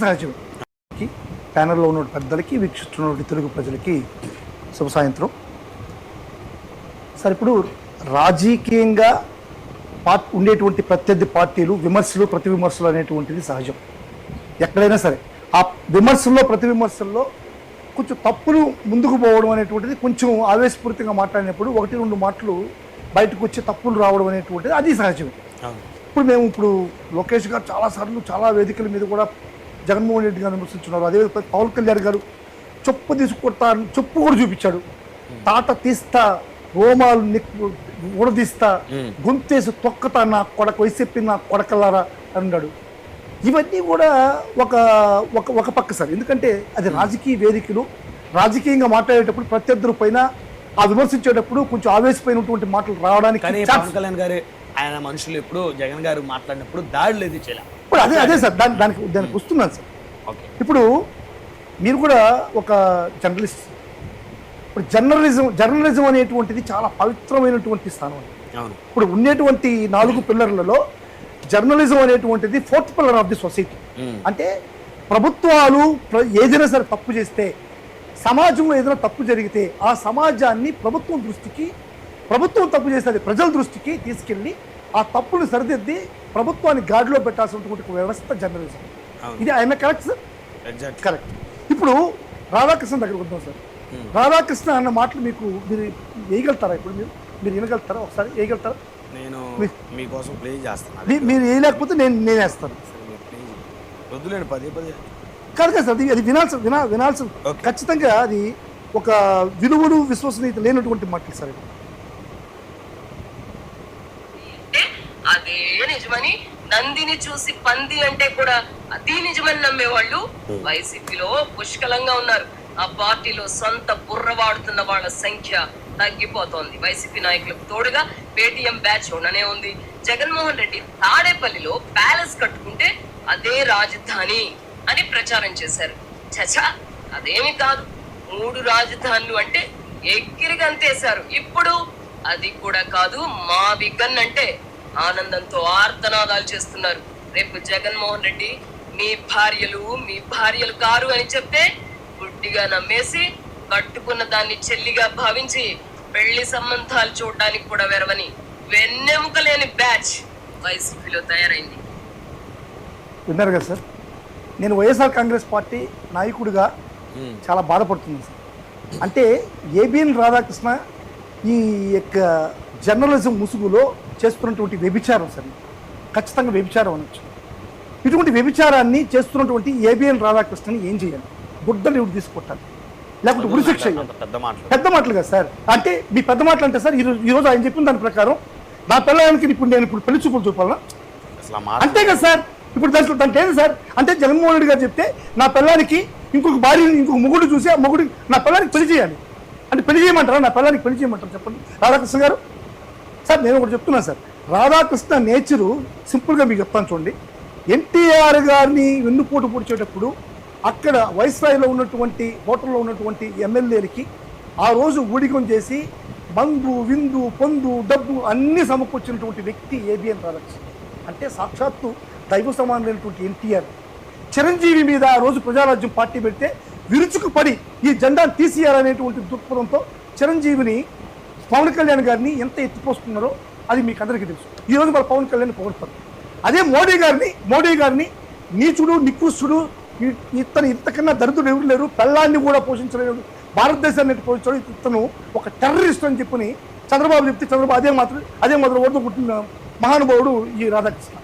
సహజమే. ప్యానల్లో ఉన్న పెద్దలకి, వీక్షిస్తున్న తెలుగు ప్రజలకి శుభ సాయంత్రం. సార్, ఇప్పుడు రాజకీయంగా ఉండేటువంటి ప్రత్యర్థి పార్టీలు విమర్శలు, ప్రతి విమర్శలు అనేటువంటిది సహజం ఎక్కడైనా సరే. ఆ విమర్శల్లో, ప్రతి విమర్శల్లో కొంచెం తప్పులు ముందుకు పోవడం అనేటువంటిది, కొంచెం ఆవేశపూరితంగా మాట్లాడినప్పుడు 1-2 మాటలు బయటకు వచ్చి తప్పులు రావడం అనేటువంటిది అది సహజమే. ఇప్పుడు లోకేష్ గారు చాలాసార్లు చాలా వేదికల మీద కూడా జగన్మోహన్ రెడ్డి గారు విమర్శించున్నారు. అదే పవన్ కళ్యాణ్ గారు చెప్పు తీసుకొడతా, చెప్పు కూడా చూపించాడు. తాట తీస్తా, రోమాలు ఊడదీస్తా, గొంతేసి తొక్కతా, నా కొడక వైసీపీ నా కొడకల్లారా అన్నాడు. ఇవన్నీ కూడా ఒక పక్క సార్. ఎందుకంటే అది రాజకీయ వేదికలు, రాజకీయంగా మాట్లాడేటప్పుడు ప్రత్యర్థుల పైన ఆ విమర్శించేటప్పుడు కొంచెం ఆవేశపోయినటువంటి మాటలు రావడానికి. పవన్ కళ్యాణ్ గారు ఆయన మనుషులు ఎప్పుడు జగన్ గారు మాట్లాడినప్పుడు దాడులు ఏది చేయాలి. ఇప్పుడు అదే సార్, దానికి వస్తున్నాను సార్. ఇప్పుడు మీరు కూడా ఒక జర్నలిస్ట్. ఇప్పుడు జర్నలిజం అనేటువంటిది చాలా పవిత్రమైనటువంటి స్థానం. ఇప్పుడు ఉండేటువంటి 4 పిల్లర్లలో జర్నలిజం అనేటువంటిది 4th pillar of the society. అంటే ప్రభుత్వాలు ఏదైనా సరే తప్పు చేస్తే, సమాజంలో ఏదైనా తప్పు జరిగితే ఆ సమాజాన్ని ప్రభుత్వం తప్పు చేస్తే అది ప్రజల దృష్టికి తీసుకెళ్ళి ఆ తప్పును సరిదిద్ది ప్రభుత్వాన్ని గాడిలో పెట్టాల్సినటువంటి వ్యవస్థ జర్నలిజం. ఇది ఆయన కరెక్ట్ సార్? కరెక్ట్. ఇప్పుడు రాధాకృష్ణ దగ్గరకు వద్దాం సార్. రాధాకృష్ణ అన్న మాటలు మీరు వేయగలుగుతారా? ఇప్పుడు మీరు వినగలుగుతారా? ఒకసారి వేయగలుగుతారా? నేను మీకోసం ప్లే చేస్తాను. మీరు వేయలేకపోతే నేను వేస్తాను. కాదు సార్, అది వినాల్సి ఖచ్చితంగా అది ఒక విలువలు, విశ్వసనీయత లేనటువంటి మాటలు సార్. అదే నిజమని నందిని చూసి పంది అంటే కూడా అది నిజమని నమ్మేవాళ్ళు వైసీపీలో పుష్కలంగా ఉన్నారు. ఆ పార్టీలో సొంత బుర్ర వాడుతున్న వాళ్ళ సంఖ్య తగ్గిపోతోంది. వైసీపీ నాయకులకు తోడుగా పేటీఎం బ్యాచ్ ఉండనే ఉంది. జగన్మోహన్ రెడ్డి తాడేపల్లిలో ప్యాలెస్ కట్టుకుంటే అదే రాజధాని అని ప్రచారం చేశారు. చచా, అదేమి కాదు. 3 రాజధానులు అంటే ఎక్కిరిగంతేశారు. ఇప్పుడు అది కూడా కాదు, మా విగన్ అంటే ఆనందంతో ఆర్తనాదాలు చేస్తున్నారు. రేపు జగన్మోహన్ రెడ్డి మీ భార్యలు కారు అని చెప్తే గుడ్డిగా నమ్మేసి కట్టుకున్న దాన్ని చెల్లిగా భావించి పెళ్లి సంబంధాలు చూడడానికి కూడా వెరవని వెన్నెముక లేని బ్యాచ్ వైసీపీలో తయారైంది. విన్నారు కదా సార్? నేను వైఎస్ఆర్ కాంగ్రెస్ పార్టీ నాయకుడిగా చాలా బాధపడుతున్నాను సార్. అంటే ఏబిఎన్ రాధాకృష్ణ ఈ యొక్క జర్నలిజం ముసుగులో చేస్తున్నటువంటి వ్యభిచారం సార్, ఖచ్చితంగా వ్యభిచారం అనొచ్చు. ఇటువంటి వ్యభిచారాన్ని చేస్తున్నటువంటి ఏబిఎన్ రాధాకృష్ణని ఏం చేయాలి? గుడ్డలు ఇవి తీసుకొట్టాలి, లేకపోతే ఉరిశిక్ష చేయాలి. పెద్ద మాటలు కదా సార్. అంటే మీ పెద్ద మాటలు అంటే సార్, ఈరోజు ఆయన చెప్పిన దాని ప్రకారం నా పిల్లలకి నేను పెళ్లి చూపులు చూపాలనా? అంతే కదా సార్. ఇప్పుడు దాంట్లో ఏంది సార్? అంటే జగన్మోహన్ రెడ్డి గారు చెప్తే నా పిల్లానికి ఇంకొక భార్యని, ఇంకొక మొగుడు చూసి ఆ మొగుడు నా పిల్లానికి పెళ్లి చేయాలి అంటే పెళ్లి చేయమంటారా? నా పిల్లానికి పెళ్లి చేయమంటారా? చెప్పండి రాధాకృష్ణ గారు. సార్, నేను ఒకటి చెప్తున్నాను సార్. రాధాకృష్ణ నేచరు సింపుల్గా మీకు చెప్తాను చూడండి. ఎన్టీఆర్ గారిని వెన్నుపోటు పొడిచేటప్పుడు అక్కడ వైస్రాయ్లో ఉన్నటువంటి హోటల్లో ఉన్నటువంటి ఎమ్మెల్యేలకి ఆ రోజు ఊడిగం చేసి బంధు, విందు, పొందు, డబ్బు అన్నీ సమకూర్చినటువంటి వ్యక్తి ఏబిఎన్ రాధాకృష్ణ. అంటే సాక్షాత్తు దైవ సమానమైనటువంటి ఎన్టీఆర్. చిరంజీవి మీద ఆ రోజు ప్రజారాజ్యం పార్టీ పెడితే విరుచుకుపడి ఈ జెండాను తీసేయాలనేటువంటి దృక్పథంతో చిరంజీవిని, పవన్ కళ్యాణ్ గారిని ఎంత ఎత్తిపోస్తున్నారో అది మీకు అందరికీ తెలుసు. ఈరోజు మన పవన్ కళ్యాణ్ పొగుడుతారు. అదే మోడీ గారిని నీచుడు, నికృష్టుడు, ఇంతకన్నా దరిద్రుడు ఎవరు లేరు, పెళ్ళాన్ని కూడా పోషించలేడు, భారతదేశాన్ని పోషించడం, ఇతను ఒక టెర్రరిస్ట్ అని చెప్పని చంద్రబాబు చెప్తే చంద్రబాబు అదే మొదలు ఓడుతూ పుట్టిన మహానుభావుడు ఈ రాధాకృష్ణ.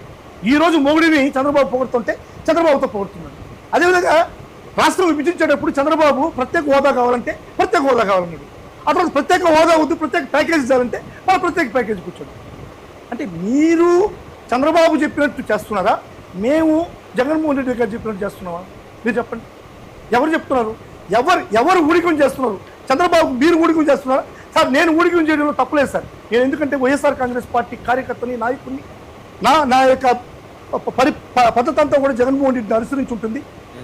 ఈరోజు మొగుడిని చంద్రబాబు పొగుడుతుంటే చంద్రబాబుతో పొగుడుతున్నాడు. అదేవిధంగా రాష్ట్రం విభజించేటప్పుడు చంద్రబాబు ప్రత్యేక హోదా కావాలంటే ప్రత్యేక హోదా కావాలన్నాడు. అతను ప్రత్యేక హోదా వద్దు, ప్రత్యేక ప్యాకేజ్ ఇవ్వాలంటే మన ప్రత్యేక ప్యాకేజ్ కూర్చోండి. అంటే మీరు చంద్రబాబు చెప్పినట్టు చేస్తున్నారా, మేము జగన్మోహన్ రెడ్డి గారు చెప్పినట్టు చేస్తున్నావా? మీరు చెప్పండి. ఎవరు చెప్తున్నారు? ఎవరు ఊడికం చేస్తున్నారు? చంద్రబాబు మీరు ఊడికం చేస్తున్నారా? సార్, నేను ఊడికం చేయడంలో తప్పులేదు సార్. నేను ఎందుకంటే వైఎస్ఆర్ కాంగ్రెస్ పార్టీ కార్యకర్తని, నాయకుడిని. నా యొక్క పద్ధతి అంతా కూడా జగన్మోహన్ రెడ్డిని అనుసరించి ఉంటుంది.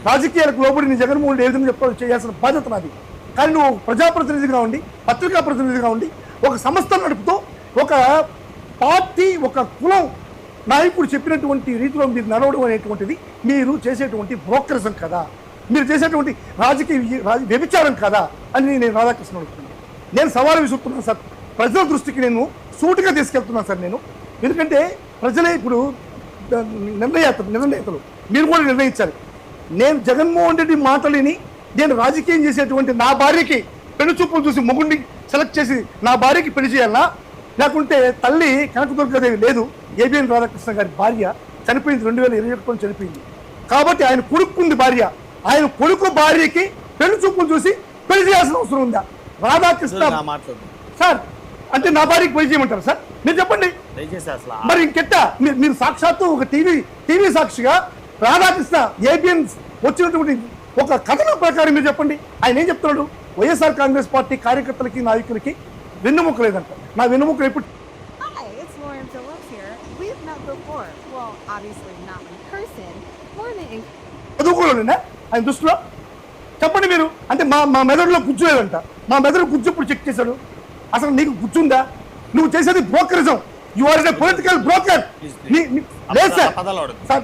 రాజకీయాలకు లోబడి జగన్మోహన్ రెడ్డి ఏ విధంగా చెప్పాలో చేయాల్సిన బాధ్యత నాది. కానీ నువ్వు ప్రజాప్రతినిధిగా ఉండి, పత్రికా ప్రతినిధిగా ఉండి, ఒక సంస్థ నడుపుతూ, ఒక పార్టీ, ఒక కులం నాయకుడు చెప్పినటువంటి రీతిలో మీరు నడవడం అనేటువంటిది మీరు చేసేటువంటి బ్రోకరిజం కదా, మీరు చేసేటువంటి వ్యభిచారం కదా అని నేను రాధాకృష్ణ అడుగుతున్నాను. నేను సవాలు విసురుతున్నాను సార్, ప్రజల దృష్టికి నేను సూటిగా తీసుకెళ్తున్నాను సార్ నేను. ఎందుకంటే ప్రజలే ఇప్పుడు నిర్ణయేతలు, మీరు కూడా నిర్ణయించాలి. నేను జగన్మోహన్ రెడ్డి మాటలిని నేను రాజకీయం చేసేటువంటి నా భార్యకి పెళ్లి చూపులు చూసి మొగుడిని సెలెక్ట్ చేసి నా భార్యకి పెళ్లి చేయాలా, లేకుంటే తల్లి కనకదుర్గాదేవి లేదు, ఏబిఎన్ రాధాకృష్ణ గారి భార్య చనిపోయింది 2021 చనిపోయింది కాబట్టి ఆయన కొడుకుంది భార్య, ఆయన కొడుకు భార్యకి పెళ్లి చూపులు చూసి పెళ్లి చేయాల్సిన అవసరం ఉందా? రాధాకృష్ణ సార్ అంటే నా భార్యకి పెళ్లి చేయమంటారు సార్? మీరు చెప్పండి. మరి ఇంకెట్టా మీరు సాక్షాత్తు ఒక టీవీ సాక్షిగా రాధాకృష్ణ ఏబిఎన్ వచ్చినటువంటి ఒక కథనం ప్రకారం మీరు చెప్పండి. ఆయన ఏం చెప్తున్నాడు? వైఎస్ఆర్ కాంగ్రెస్ పార్టీ కార్యకర్తలకి నాయకులకి వెన్నుముక లేదంట. నా వెన్నుముక ఎప్పుడు చదువుకోలేనా ఆయన దృష్టిలో? చెప్పండి మీరు. అంటే మా మెదడులో గుజ్జు లేదంట. మా మెదడు గుజ్జు ఇప్పుడు చెక్ చేశాడు. అసలు నీకు గుజ్జుందా? నువ్వు చేసేది brokerism. You are a political broker. లేదు సార్,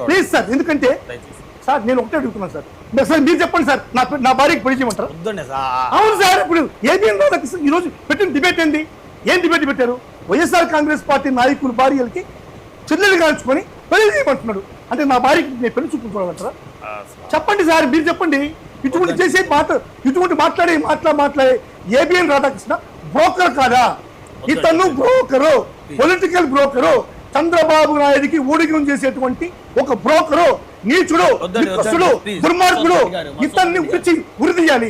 ప్లీజ్ సార్. ఎందుకంటే సార్ నేను ఒకటే అడుగుతున్నాను సార్, సార్ మీరు చెప్పండి సార్, నా భార్యకి పెళ్లి చేయమంటారు? అవును సార్. ఇప్పుడు ఏబిఎన్ రాధాకృష్ణ ఈరోజు పెట్టిన డిబేట్ ఏంది? ఏం డిబేట్ పెట్టారు? వైఎస్ఆర్ కాంగ్రెస్ పార్టీ నాయకులు భార్యలకి చెల్లెలు కాల్చుకొని పెళ్లి చేయమంటున్నాడు. అంటే నా భార్యకి నేను పెళ్లి చూపించుకోవాలంటారా? చెప్పండి సార్, మీరు చెప్పండి. ఇటువంటి చేసే ఇటువంటి మాట్లాడే ఏబిఎన్ రాధాకృష్ణ బ్రోకర్ కాదా? ఇతను బ్రోకరు, పొలిటికల్ బ్రోకరు, చంద్రబాబు నాయుడికి ఊడిగం చేసేటువంటి ఒక బ్రోకరు, నీచుడు, నికృష్టుడు, దుర్మార్గుడు. ఇతన్ని ఉరిదీయాలి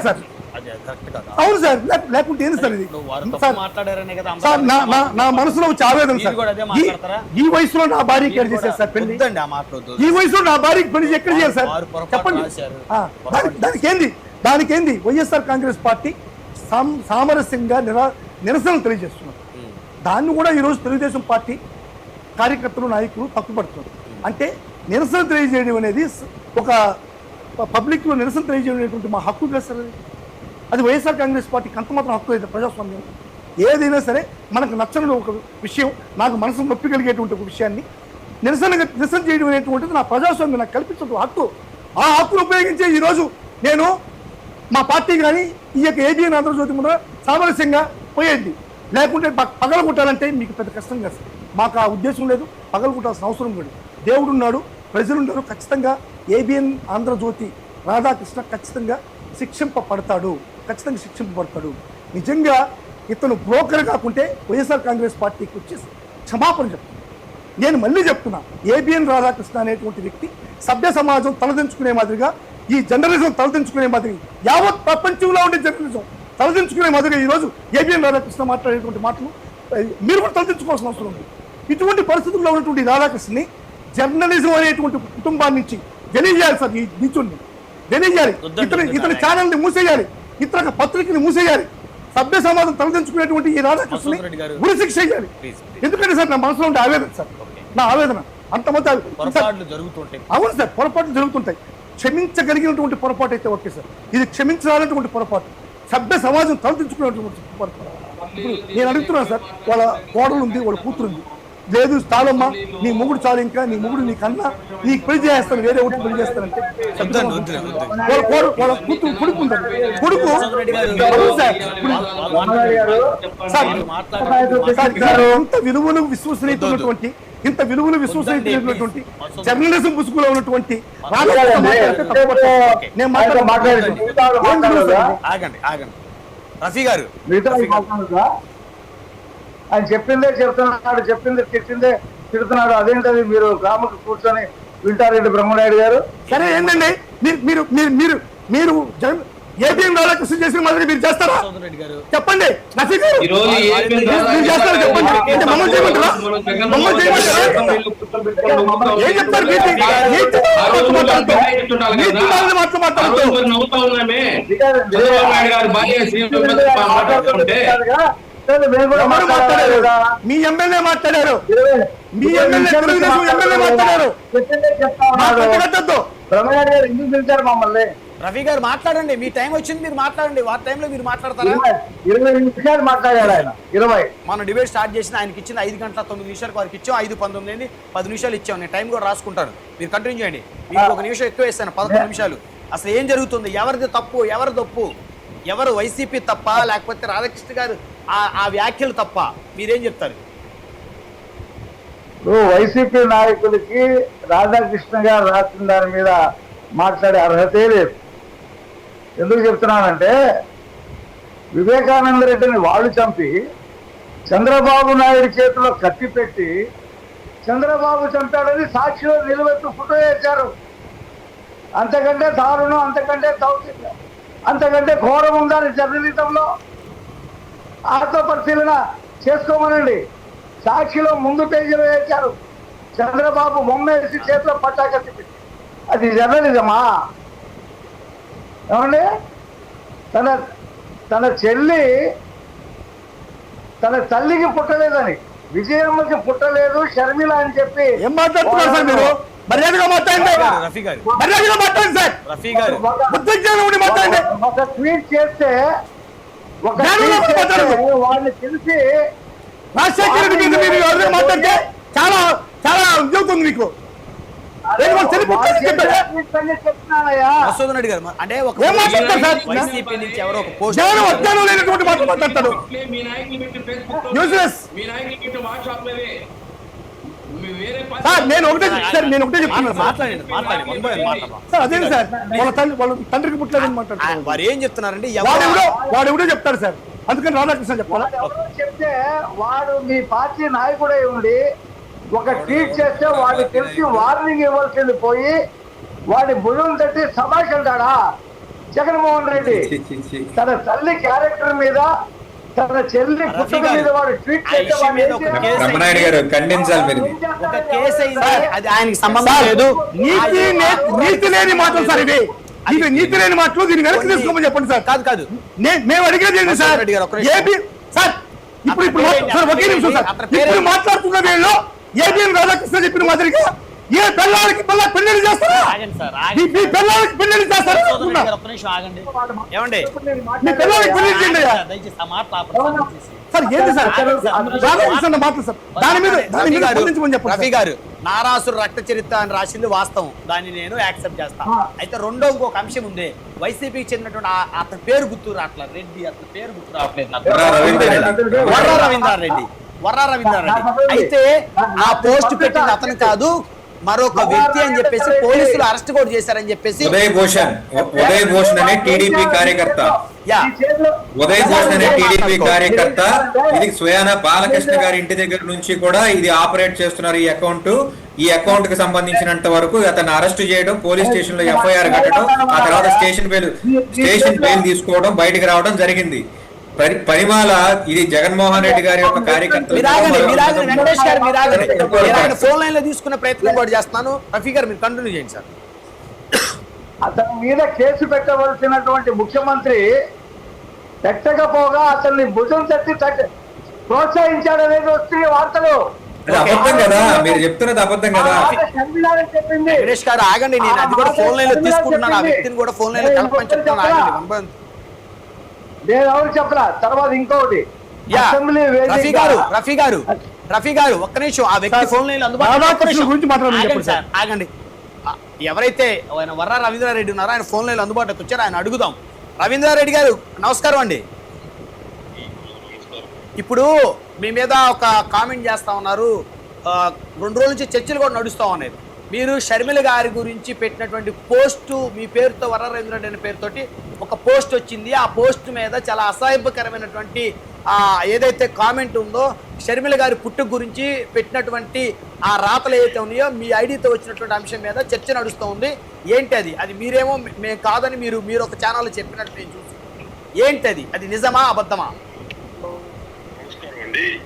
సార్. అవును సార్, లేకుంటే ఏంది సార్ ఇది? సార్ నా మనసులో వచ్చే ఆవేదన సార్. ఈ వయసులో నా భార్యకి ఎక్కడ చేశారు సార్ పెళ్లి? ఈ వయసులో నా భార్యకి పెళ్లి ఎక్కడ చేయాలి సార్? చెప్పండి. దానికేంది వైఎస్ఆర్ కాంగ్రెస్ పార్టీ సామరస్యంగా నిరసన తెలియజేస్తున్నారు. దాన్ని కూడా ఈరోజు తెలుగుదేశం పార్టీ కార్యకర్తలు నాయకులు తప్పుపడుతున్నారు. అంటే నిరసన తెలియజేయడం అనేది ఒక పబ్లిక్లో నిరసన తెలియజేయడం మా హక్కు కదా సార్. అది వైఎస్ఆర్ కాంగ్రెస్ పార్టీకి అంత మాత్రం హక్కు అయితే ప్రజాస్వామ్యం. ఏదైనా సరే మనకు నచ్చని ఒక విషయం, నాకు మనసు నొప్పి కలిగేటువంటి ఒక విషయాన్ని నిరసన చేయడం అనేటువంటిది నా ప్రజాస్వామ్యం నాకు కల్పించిన హక్కు. ఆ హక్కును ఉపయోగించే ఈరోజు నేను మా పార్టీ కానీ ఈ యొక్క ఏబిఎన్ ఆంధ్రజ్యోతి ముందర సామరస్యంగా పోయేది. లేకుంటే పగల కొట్టాలంటే మీకు పెద్ద కష్టం కదా సార్. మాకు ఆ ఉద్దేశం లేదు, పగల కొట్టాల్సిన అవసరం లేదు. దేవుడు ఉన్నాడు, ప్రజలున్నారు. ఖచ్చితంగా ఏబిఎన్ ఆంధ్రజ్యోతి రాధాకృష్ణ ఖచ్చితంగా శిక్షింపబడతాడు. నిజంగా ఇతను బ్రోకర్ కాకుంటే వైఎస్ఆర్ కాంగ్రెస్ పార్టీకి వచ్చి క్షమాపణ చెప్తున్నాను. నేను మళ్ళీ చెప్తున్నా, ఏబిఎన్ రాధాకృష్ణ అనేటువంటి వ్యక్తి సభ్య సమాజం తలదించుకునే మాదిరిగా, ఈ జర్నలిజం తలదించుకునే మాదిరి, యావత్ ప్రపంచంలో ఉండే జర్నలిజం తలదించుకునే మాదిరిగా ఈరోజు ఏబిఎన్ రాధాకృష్ణ మాట్లాడేటువంటి మాటలు మీరు కూడా తలదించుకోవాల్సిన అవసరం ఉంది. ఇటువంటి పరిస్థితుల్లో ఉన్నటువంటి రాధాకృష్ణని జర్నలిజం అనేటువంటి కుటుంబాన్ని నుంచి వెలియాలి సార్. ఈ నీచుడిని వెలియాలి. ఇతని ఛానల్ని మూసేయాలి, ఇతర పత్రికని మూసేయాలి. సభ్య సమాజం తలదించుకునేటువంటి ఈ రాధాకృష్ణని ఉరి శిక్ష చేయాలి. ఎందుకంటే సార్ నా మనసులో ఉండే ఆవేదన సార్, నా ఆవేదన అంతమంది. అవును సార్, పొరపాట్లు జరుగుతుంటాయి. క్షమించగలిగినటువంటి పొరపాటు అయితే ఓకే సార్. ఇది క్షమించాలన్నటువంటి పొరపాటు, సభ్య సమాజం తలదించుకునేటువంటి పొరపాటు. ఇప్పుడు నేను అడుగుతున్నాను సార్, వాళ్ళ కోడలు ఉంది, వాళ్ళ కూతురు ఉంది. లేదు చాలమ్మా, నీ మొగుడు చాలు, ఇంకా నీ మొగుడు నీకన్నా నీకు పెళ్లి చేస్తాను, వేరే ఒకటి పెళ్లి చేస్తానంటే వాళ్ళ కూతురు కొడుకుంటాడు. కొడుకు ఇంత విలువలు విశ్వసనీయమైనటువంటి జర్నలిజం పుసుకులో ఉన్నటువంటి నేను రఫీ గారు ఆయన చెప్పిందే చెప్తున్నాడు, చెప్పిందే తిడుతున్నాడు. అదేంటది మీరు గ్రామకు కూర్చొని వింటారెడ్డి బ్రహ్మనాయుడు గారు? సరే ఏంటండి, మీరు ఏబిఎన్ రాధాకృష్ణ చేసిన మాదిరి మీరు చేస్తారా? చెప్పండి. రఫీ గారు మీరు చేస్తారా? చెప్పండి. మమ్మల్ని చేయమంటారా? ఏం చెప్తారు? మీ ఎమ్మెల్యే మాట్లాడారు, మీ ఎమ్మెల్యే తెలుగుదేశం ఎమ్మెల్యే మాట్లాడారు. బ్రహ్మనాయుడు గారు ఎందుకు పిలిచారు మమ్మల్ని? రఫీ గారు మాట్లాడండి, మీ టైం వచ్చింది, మీరు మాట్లాడండి. వారి టైంలో మీరు మాట్లాడతారా? 20 నిమిషాలు మాట్లాడాడు ఆయన. 20 మనం డిబేట్ స్టార్ట్ చేసిన ఆయనకి ఇచ్చింది 5 గంటల 9 నిమిషాలకు వారికి ఇచ్చాం. 5:19 అయింది, 10 నిమిషాలు ఇచ్చాం. నేను టైం కూడా రాసుకుంటాను, మీరు కంటిన్యూ చేయండి. మీకు 1 నిమిషం ఎక్కువ ఇస్తాను, 11 నిమిషాలు. అసలు ఏం జరుగుతుంది, ఎవరిది తప్పు, ఎవరి తప్పు, ఎవరు వైసీపీ తప్ప లేకపోతే రాధాకృష్ణ గారు ఆ వ్యాఖ్యలు తప్ప, మీరేం చెప్తారు? వైసీపీ నాయకులకి రాధాకృష్ణ గారు రాసిన దాని మీద మాట్లాడే అర్హతే లేదు. ఎందుకు చెప్తున్నానంటే వివేకానంద రెడ్డిని వాళ్ళు చంపి చంద్రబాబు నాయుడు చేతిలో కత్తి పెట్టి చంద్రబాబు చంపాడని సాక్షిలో నిలబెట్టు ఫోటో వేశారు. అంతకంటే దారుణం, అంతకంటే దౌర్జన్యం, అంతకంటే ఘోరం ఉందని జర్నలిజంలో ఆత్మ పరిశీలన చేసుకోమనండి. సాక్షిలో ముందు పేజీలో వేశారు, చంద్రబాబు బొమ్మ వేసి చేతిలో పట్టా కత్తి పెట్టి. అది జర్నలిజమా? ఏమండి, తన చెల్లి తన తల్లికి పుట్టలేదని, విజయమ్మకి పుట్టలేదు షర్మిల అని చెప్పి ఏం మాట్లాడుతున్నారు సార్ మీరు? మర్యాదగా మాట్లాడండి, రఫీ గారు, మర్యాదగా మాట్లాడండి సార్. రఫీ గారు మాట్లాడండి. ఒక ట్వీట్ చేస్తే వాడిని తెలిసి రాజశేఖర రెడ్డి మీద మీరు ఎవరైనా మాట్లాడితే చాలా చాలా ఉద్యోగం మీకు. మసూదన్ రెడ్డి గారు అంటే ఒక ఏం మాట్లాడతారు సార్? వైసీపీ నుంచి ఎవరో ఒక పోస్ట్ జ్ఞానం అజ్ఞానం లేనటువంటి మాటలు మాట్లాడతాడు. యూజ్లెస్. సార్ నేను ఒకటే చెప్తున్నాను సార్. మాట్లాడండి, సార్ అదే సార్, వాళ్ళ తండ్రికి పుట్టలేదని మాట్లాడుతున్నారు. వారు ఏం చెప్తున్నారంటే వాడు ఎవడో చెప్తారు సార్, అందుకని రాధాకృష్ణ చెప్పాలా? చెప్తే వాడు మీ పార్టీ నాయకుడే ఉండి ఒక ట్వీట్ చేస్తే వాడిని తెలిసి వార్నింగ్ ఇవ్వాల్సింది పోయి వాడి భుజం తట్టి సభాష్ అంటాడా జగన్మోహన్ రెడ్డి? తన తల్లి క్యారెక్టర్ మీద, తన చెల్లి పుట్టుక మీద వాడు ట్వీట్ చేస్తే రమణాయుడు గారు ఖండించాలి. మీరు ఒక కేసు అయింది, అది ఆయనకి సంబంధం లేదు. నీతి లేని మాటలు సార్ ఇవి. ఇది నీతి లేని మాటలు, దీన్ని వెనక్కి తీసుకోమని చెప్పండి సార్. కాదు మేము అడిగేది ఏంటి సార్? ఏపీ సార్ ఇప్పుడు సార్ ఒకే నిమిషం సార్, ఇప్పుడు మాట్లాడుతున్న వీళ్ళు ఏబిఎన్ రాధాకృష్ణ చెప్పిన మాదిరిగా ఏ పిల్లలకి పెళ్లి చేస్తారా? మీ పిల్లలకి పెళ్లి చేస్తారా? ఏమండి మీ పిల్లలకి పెళ్లి చేయండి సార్. ఏంటి సార్ రాధాకృష్ణ మాటలు సార్? దాని మీద చెప్పండి. రఫీ గారు, నారాసురు రక్త చరిత్ర అని రాసింది వాస్తవం, దాన్ని నేను యాక్సెప్ట్ చేస్తాను. అయితే రెండో ఇంకొక అంశం ఉంది, వైసీపీకి చెందినటువంటి అతని పేరు గుర్తు రావట్లేదు, రెడ్డి అతని పేరు గుర్తు రావట్లేదు, వర్రా రవీంద్రారెడ్డి. అయితే ఆ పోస్ట్ పెట్టింది అతను కాదు, మరొక వ్యక్తి అని చెప్పేసి పోలీసులు అరెస్ట్ కూడా చేశారని చెప్పేసి ఉదయ్ భూషణ్ అనే టీడీపీ కార్యకర్త, ఇది స్వయాన బాలకృష్ణ గారి ఇంటి దగ్గర నుంచి కూడా ఇది ఆపరేట్ చేస్తున్నారు. ఈ అకౌంట్ కి సంబంధించినంత వరకు అతను అరెస్ట్ చేయడం, పోలీస్ స్టేషన్ లో ఎఫ్ఐఆర్ కట్టడం, ఆ తర్వాత స్టేషన్ బెయిల్ తీసుకోవడం, బయటకు రావడం జరిగింది. పరిమాల ఇది జగన్మోహన్ రెడ్డి గారి యొక్క కార్యకర్త. ఫోన్ లైన్ లో తీసుకునే ప్రయత్నం కూడా చేస్తున్నాను. రఫీ గారు మీరు కంటిన్యూ చేయండి సార్. అతని మీద కేసు పెట్టవలసినటువంటి ముఖ్యమంత్రి పెట్టకపోగా అతన్ని భుజం తట్టి ప్రోత్సహించాడనేది వస్తున్నాయి వార్తలు. అబద్ధం కదా, మీరు చెప్తున్నది అబద్ధం కదా. చెప్పింది వెంకటేష్ గారు ఆగండి, నేను అది కూడా ఫోన్ లైన్ లో తీసుకుంటున్నాను, ఆ వ్యక్తిని కూడా ఫోన్ లైన్ లో కలపని చెప్తున్నాను. నేను ఎవరు చెప్పలా. తర్వాత ఇంకొకటి, రఫీ గారు ఒక్క నిమిషం, ఆ వ్యక్తి ఫోన్ లైన్ అందుబాటులో ఆగండి. ఎవరైతే ఆయన వర్రా రవీంద్రారెడ్డి ఉన్నారో ఆయన ఫోన్ లైన్ అందుబాటులోకి వచ్చారు, ఆయన అడుగుదాం. రవీంద్రారెడ్డి గారు నమస్కారం అండి. ఇప్పుడు మీ మీద ఒక కామెంట్ చేస్తా ఉన్నారు, 2 రోజుల నుంచి చర్చలు కూడా నడుస్తూ ఉన్నాయి. మీరు షర్మిల గారి గురించి పెట్టినటువంటి పోస్టు, మీ పేరుతో వర్రా రవీంద్రారెడ్డి అనే పేరుతోటి ఒక పోస్ట్ వచ్చింది. ఆ పోస్ట్ మీద చాలా అసహ్యకరమైనటువంటి ఏదైతే కామెంట్ ఉందో, షర్మిల గారి పుట్టుక గురించి పెట్టినటువంటి ఆ రాతలు ఏదైతే ఉన్నాయో మీ ఐడితో వచ్చినటువంటి అంశం మీద చర్చ నడుస్తూ ఉంది. ఏంటి అది మీరేమో మేము కాదని మీరు ఒక ఛానల్ చెప్పినట్టు నేను చూసి, ఏంటి అది నిజమా అబద్ధమా?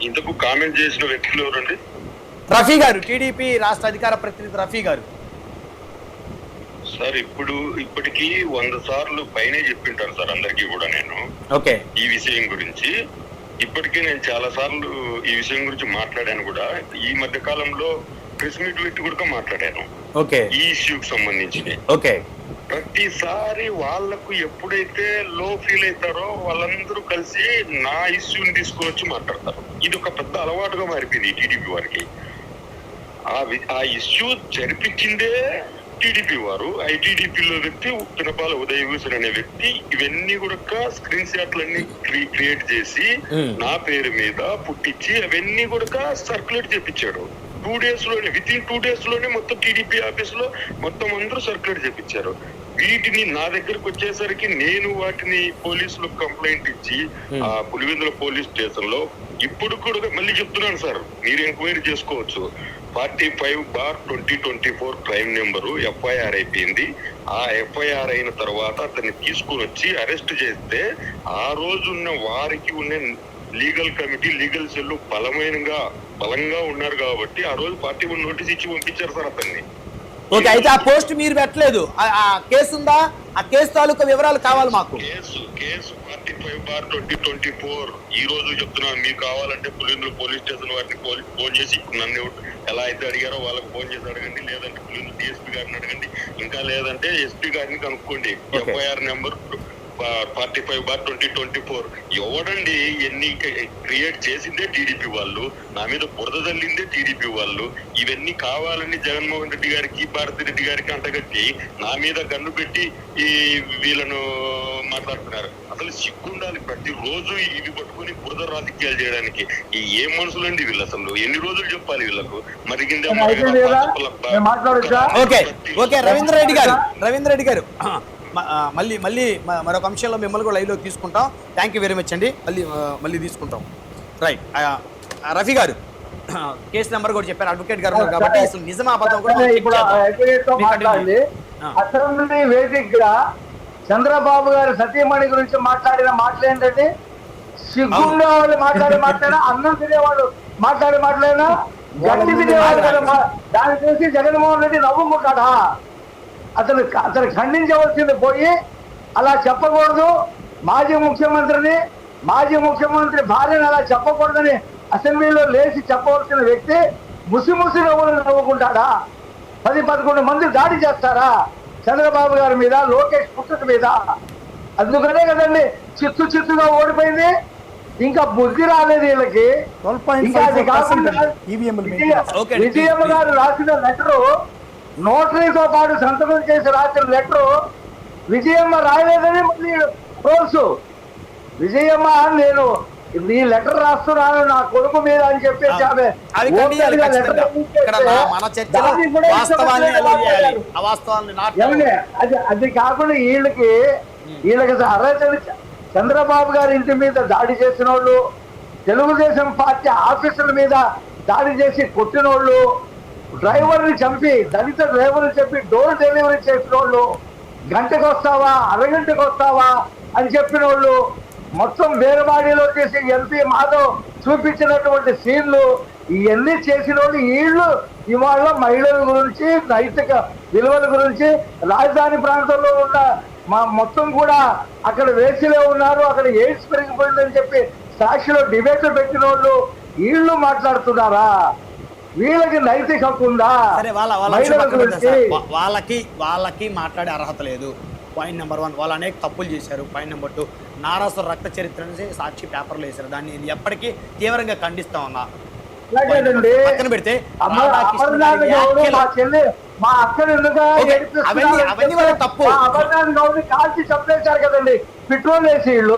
ఇంతకు కామెంట్ చేసిన వ్యక్తులు ఎవరండి? రఫీ గారు, టీడీపీ రాష్ట్ర అధికార ప్రతినిధి రఫీ గారు. సార్ ఇప్పటికీ 100 సార్లు పైనే చెప్పింటాను సార్ అందరికీ కూడా నేను ఈ విషయం గురించి. ఇప్పటికీ నేను చాలా సార్లు ఈ విషయం గురించి మాట్లాడాను కూడా. ఈ మధ్య కాలంలో ప్రెస్ మీట్ పెట్టి కూడా మాట్లాడాను ఈ ఇష్యూకి సంబంధించి. ప్రతిసారి వాళ్లకు ఎప్పుడైతే లో ఫీల్ అవుతారో వాళ్ళందరూ కలిసి నా ఇష్యూని తీసుకొని వచ్చి మాట్లాడతారు. ఇది ఒక పెద్ద అలవాటుగా మారిపోయింది టీడీపీ వారికి. ఆ ఇష్యూ జరిపించిందే టీడీపీ వారు. ఐటీడీపీలో వ్యక్తి పినపాల ఉదయభూషణ్ అనే వ్యక్తి ఇవన్నీ కూడా స్క్రీన్ షాట్లన్నీ క్రియేట్ చేసి నా పేరు మీద పుట్టించి అవన్నీ కూడా సర్క్యులేట్ చేపించాడు. 2 days లోనే, వితిన్ 2 days లోనే మొత్తం టీడీపీ ఆఫీస్ లో మొత్తం అందరూ సర్క్యులేట్ చేపించారు. వీటిని నా దగ్గరకు వచ్చేసరికి నేను వాటిని పోలీసులకు కంప్లైంట్ ఇచ్చి ఆ పులివెందుల పోలీస్ స్టేషన్ లో ఇప్పుడు కూడా మళ్ళీ చెప్తున్నాను సార్, మీరు ఎంక్వైరీ చేసుకోవచ్చు. 45/2024 క్రైమ్ నెంబరు FIR అయిపోయింది. ఆ FIR అయిన తర్వాత అతన్ని తీసుకుని వచ్చి అరెస్ట్ చేస్తే ఆ రోజున్న వారికి ఉన్న లీగల్ కమిటీ, లీగల్ సెల్ బలంగా ఉన్నారు కాబట్టి ఆ రోజు పార్టీ నోటీస్ ఇచ్చి పంపించారు సార్ అతన్ని. ఓకే, అయితే ఆ పోస్ట్ మీరు పెట్టలేదు, ఆ కేసు ఉందా? ఆ కేసు తాలూకా వివరాలు కావాలి మాకు. కేసు 45/2024 ఈ రోజు చెప్తున్నాను. మీకు కావాలంటే పులివెందుల పోలీస్ స్టేషన్ వారిని ఫోన్ చేసి నన్ను ఎలా అయితే అడిగారో వాళ్ళకి ఫోన్ చేసి అడగండి, లేదంటే పులివెందుల DSP గారిని అడగండి, ఇంకా లేదంటే SP గారిని కనుక్కోండి. FIR నెంబర్ 45/2024 ఎవడండి ఎన్ని క్రియేట్ చేసిందే టీడీపీ వాళ్ళు, నా మీద బురద తల్లిందే టీడీపీ వాళ్ళు. ఇవన్నీ కావాలని జగన్మోహన్ రెడ్డి గారికి, భారతి రెడ్డి గారికి అంటగట్టి నా మీద గన్ను పెట్టి ఈ వీళ్ళను మాట్లాడుతున్నారు. అసలు సిగ్గుండాలి ప్రతిరోజు ఇవి పట్టుకుని బురద రాజకీయాలు చేయడానికి. ఏం మనుషులండి వీళ్ళు? అసలు ఎన్ని రోజులు చెప్పాలి వీళ్ళకు? మరిగిందే ఓకే రవీంద్ర రెడ్డి గారు మళ్ళీ మరొక అంశంలో మిమ్మల్ని కూడా లైవ్లో తీసుకుంటాం. థ్యాంక్ యూ వెరీ మచ్ అండి. మళ్ళీ తీసుకుంటాం. రైట్, రఫీ గారు కేసు నెంబర్ కూడా చెప్పారు, అడ్వకేట్ గారు కాబట్టి అసలు నిజమా అబద్ధం కూడా అసెంబ్లీ వేదికగా చంద్రబాబు గారు సతీమణి గురించి మాట్లాడిన మాటలు ఏంటంటే, సిగ్గుండే వాళ్ళు మాట్లాడినా, అన్నం తినేవాళ్ళు మాట్లాడినా, గడ్డి తినేవాళ్ళు కదా. దాన్ని చూసి జగన్మోహన్ రెడ్డి నవ్వుకుంటాడా? అతను ఖండించవలసింది పోయి అలా చెప్పకూడదు. మాజీ ముఖ్యమంత్రి భార్యను అలా చెప్పకూడదని అసెంబ్లీలో లేచి చెప్పవలసిన వ్యక్తి ముసి నవ్వుకుంటాడా? 10-11 మంది దాడి చేస్తారా చంద్రబాబు గారి మీద, లోకేష్ పుస్తక మీద? అందుకనే కదండి చిత్తుగా ఓడిపోయింది. ఇంకా బుద్ధి రాలేదు వీళ్ళకి. విజయమ్మ గారు రాసిన లెటరు, నోటరీతో పాటు సంతకం చేసి రాసిన లెటరు విజయమ్మ రాయలేదని మళ్ళీ ట్రోల్స్. విజయమ్మ నేను ఈ లెటర్ రాస్తున్నాను నా కొడుకు మీద అని చెప్పేసి అది కాకుండా వీళ్ళకి అర్హతలు చంద్రబాబు గారి ఇంటి మీద దాడి చేసిన వాళ్ళు, తెలుగుదేశం పార్టీ ఆఫీసుల మీద దాడి చేసి కొట్టిన వాళ్ళు, డ్రైవర్ని చంపి దళిత డ్రైవర్ని చెప్పి డోర్ డెలివరీ చేసిన వాళ్ళు, గంటకు వస్తావా అరగంటకు వస్తావా అని చెప్పిన వాళ్ళు, మొత్తం బేరబాడీలో చేసి ఎంపీ మాధవ్ చూపించినటువంటి సీన్లు, ఇవన్నీ చేసిన వాళ్ళు వీళ్ళు ఇవాళ మహిళల గురించి, నైతిక విలువల గురించి, రాజధాని ప్రాంతంలో ఉన్న మొత్తం కూడా అక్కడ వేసిలో ఉన్నారు, అక్కడ ఎయిడ్స్ పెరిగిపోయిందని చెప్పి సాక్షిలో డిబేట్లు పెట్టిన వాళ్ళు వీళ్ళు మాట్లాడుతున్నారా? వీళ్ళకి నైతిక హక్కు ఉందా? వాళ్ళకి మాట్లాడే అర్హత లేదు. పాయింట్ నెంబర్ 1, వాళ్ళు అనేక తప్పులు చేశారు. పాయింట్ నెంబర్ 2, నారాసు రక్త చరిత్రని సాక్షి పేపర్లో వేశారు. దాన్ని ఎప్పటికీ తీవ్రంగా ఖండిస్తా ఉన్నా. పక్కన పెడితే అవన్నీ వాళ్ళ తప్పు. కాల్చి చంపేశారు కదండి పెట్రోల్ వేసి వీళ్ళు.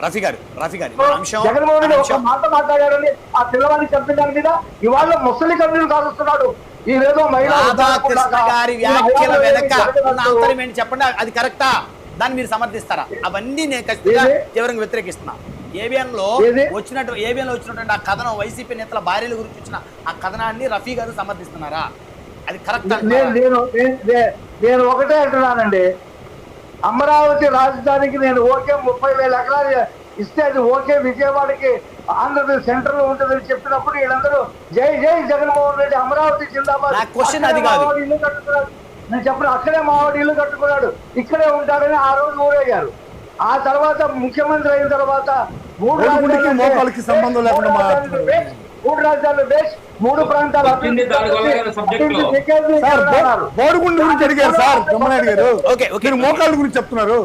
రఫీ గారు జగన్మోహన్ రెడ్డి ఒక మాట మాట్లాడారని ఆ పిల్లవాడిని చంపిన దాని మీద ఇవాళ ముసలి కన్నీరు కాలుస్తున్నాడు. ఈరోజు రాధాకృష్ణ గారి వ్యాఖ్యల వెనక ఉన్న అంతరం ఏంటి చెప్పండి, అది కరెక్టా? దాన్ని మీరు సమర్థిస్తారా? అవన్నీ నేను ఖచ్చితంగా తీవ్రంగా వ్యతిరేకిస్తున్నా. ఏబిఎన్లో వచ్చినటువంటి ఆ కథనం, వైసీపీ నేతల భార్యల గురించి వచ్చిన ఆ కథనాన్ని రఫీ గారు సమర్థిస్తున్నారా? అది కరెక్ట్? నేను ఒకటే అంటున్నానండి, అమరావతి రాజధానికి నేను ఓకే 30,000 ఎకరాలు ఇస్తే అది ఓకే, విజయవాడకి ఆంధ్రప్రదేశ్ సెంటర్ లో ఉంటుందని చెప్పినప్పుడు వీళ్ళందరూ జై జై జగన్మోహన్ రెడ్డి, అమరావతి జిందాబాద్. ఇల్లు కట్టుకున్నాడు, నేను చెప్పిన అక్కడే మావాడు ఇల్లు కట్టుకున్నాడు, ఇక్కడే ఉంటాడని ఆ రోజు ఊరేగారు. ఆ తర్వాత ముఖ్యమంత్రి అయిన తర్వాత 3 మోకాలకి సంబంధం లేకుండా 3 రాజ్యాలు బేస్ 3 ప్రాంతాలు వచ్చింది దానివల్ల కదా subject లో. సార్ బోడిగుండు గురించి అడిగారు సార్ బ్రహ్మనాయుడు గారు. Okay, okay. మీరు మోకాళ్ళ గురించి చెప్తున్నారు.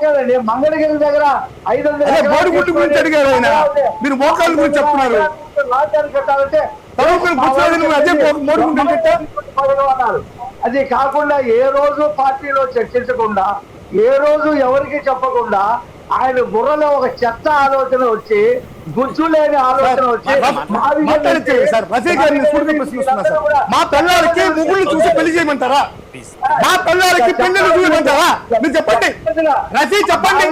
కదండి మంగళగిరి దగ్గర 500 అదే బోడిగుండు గురించి అడిగారు ఆయన. మీరు మోకాళ్ళ గురించి చెప్తున్నారు. రాజ్యాన్ని కట్టాలంటే తరువుకుని పుచ్చుకోవాలి, నువ్వు అదే బోడిగుండు అంటే అన్నారు. అది కాకుండా ఏ రోజు పార్టీలో చర్చించకుండా, ఏ రోజు ఎవరికి చెప్పకుండా ఆయన బుర్రలో ఒక చెత్త ఆలోచన వచ్చి, గుజ్జు లేని ఆలోచన వచ్చి మాట్లాడితే సార్ రఫీ గారిని సూటిగా ప్రశ్నిస్తున్నా సార్. మా పిల్లలకి ముగ్గురు చూసి పెళ్లి చేయమంటారా? మా పిల్లలకి పెళ్లిళ్ళు చూయమంటారా? మీరు చెప్పండి రఫీ, చెప్పండి.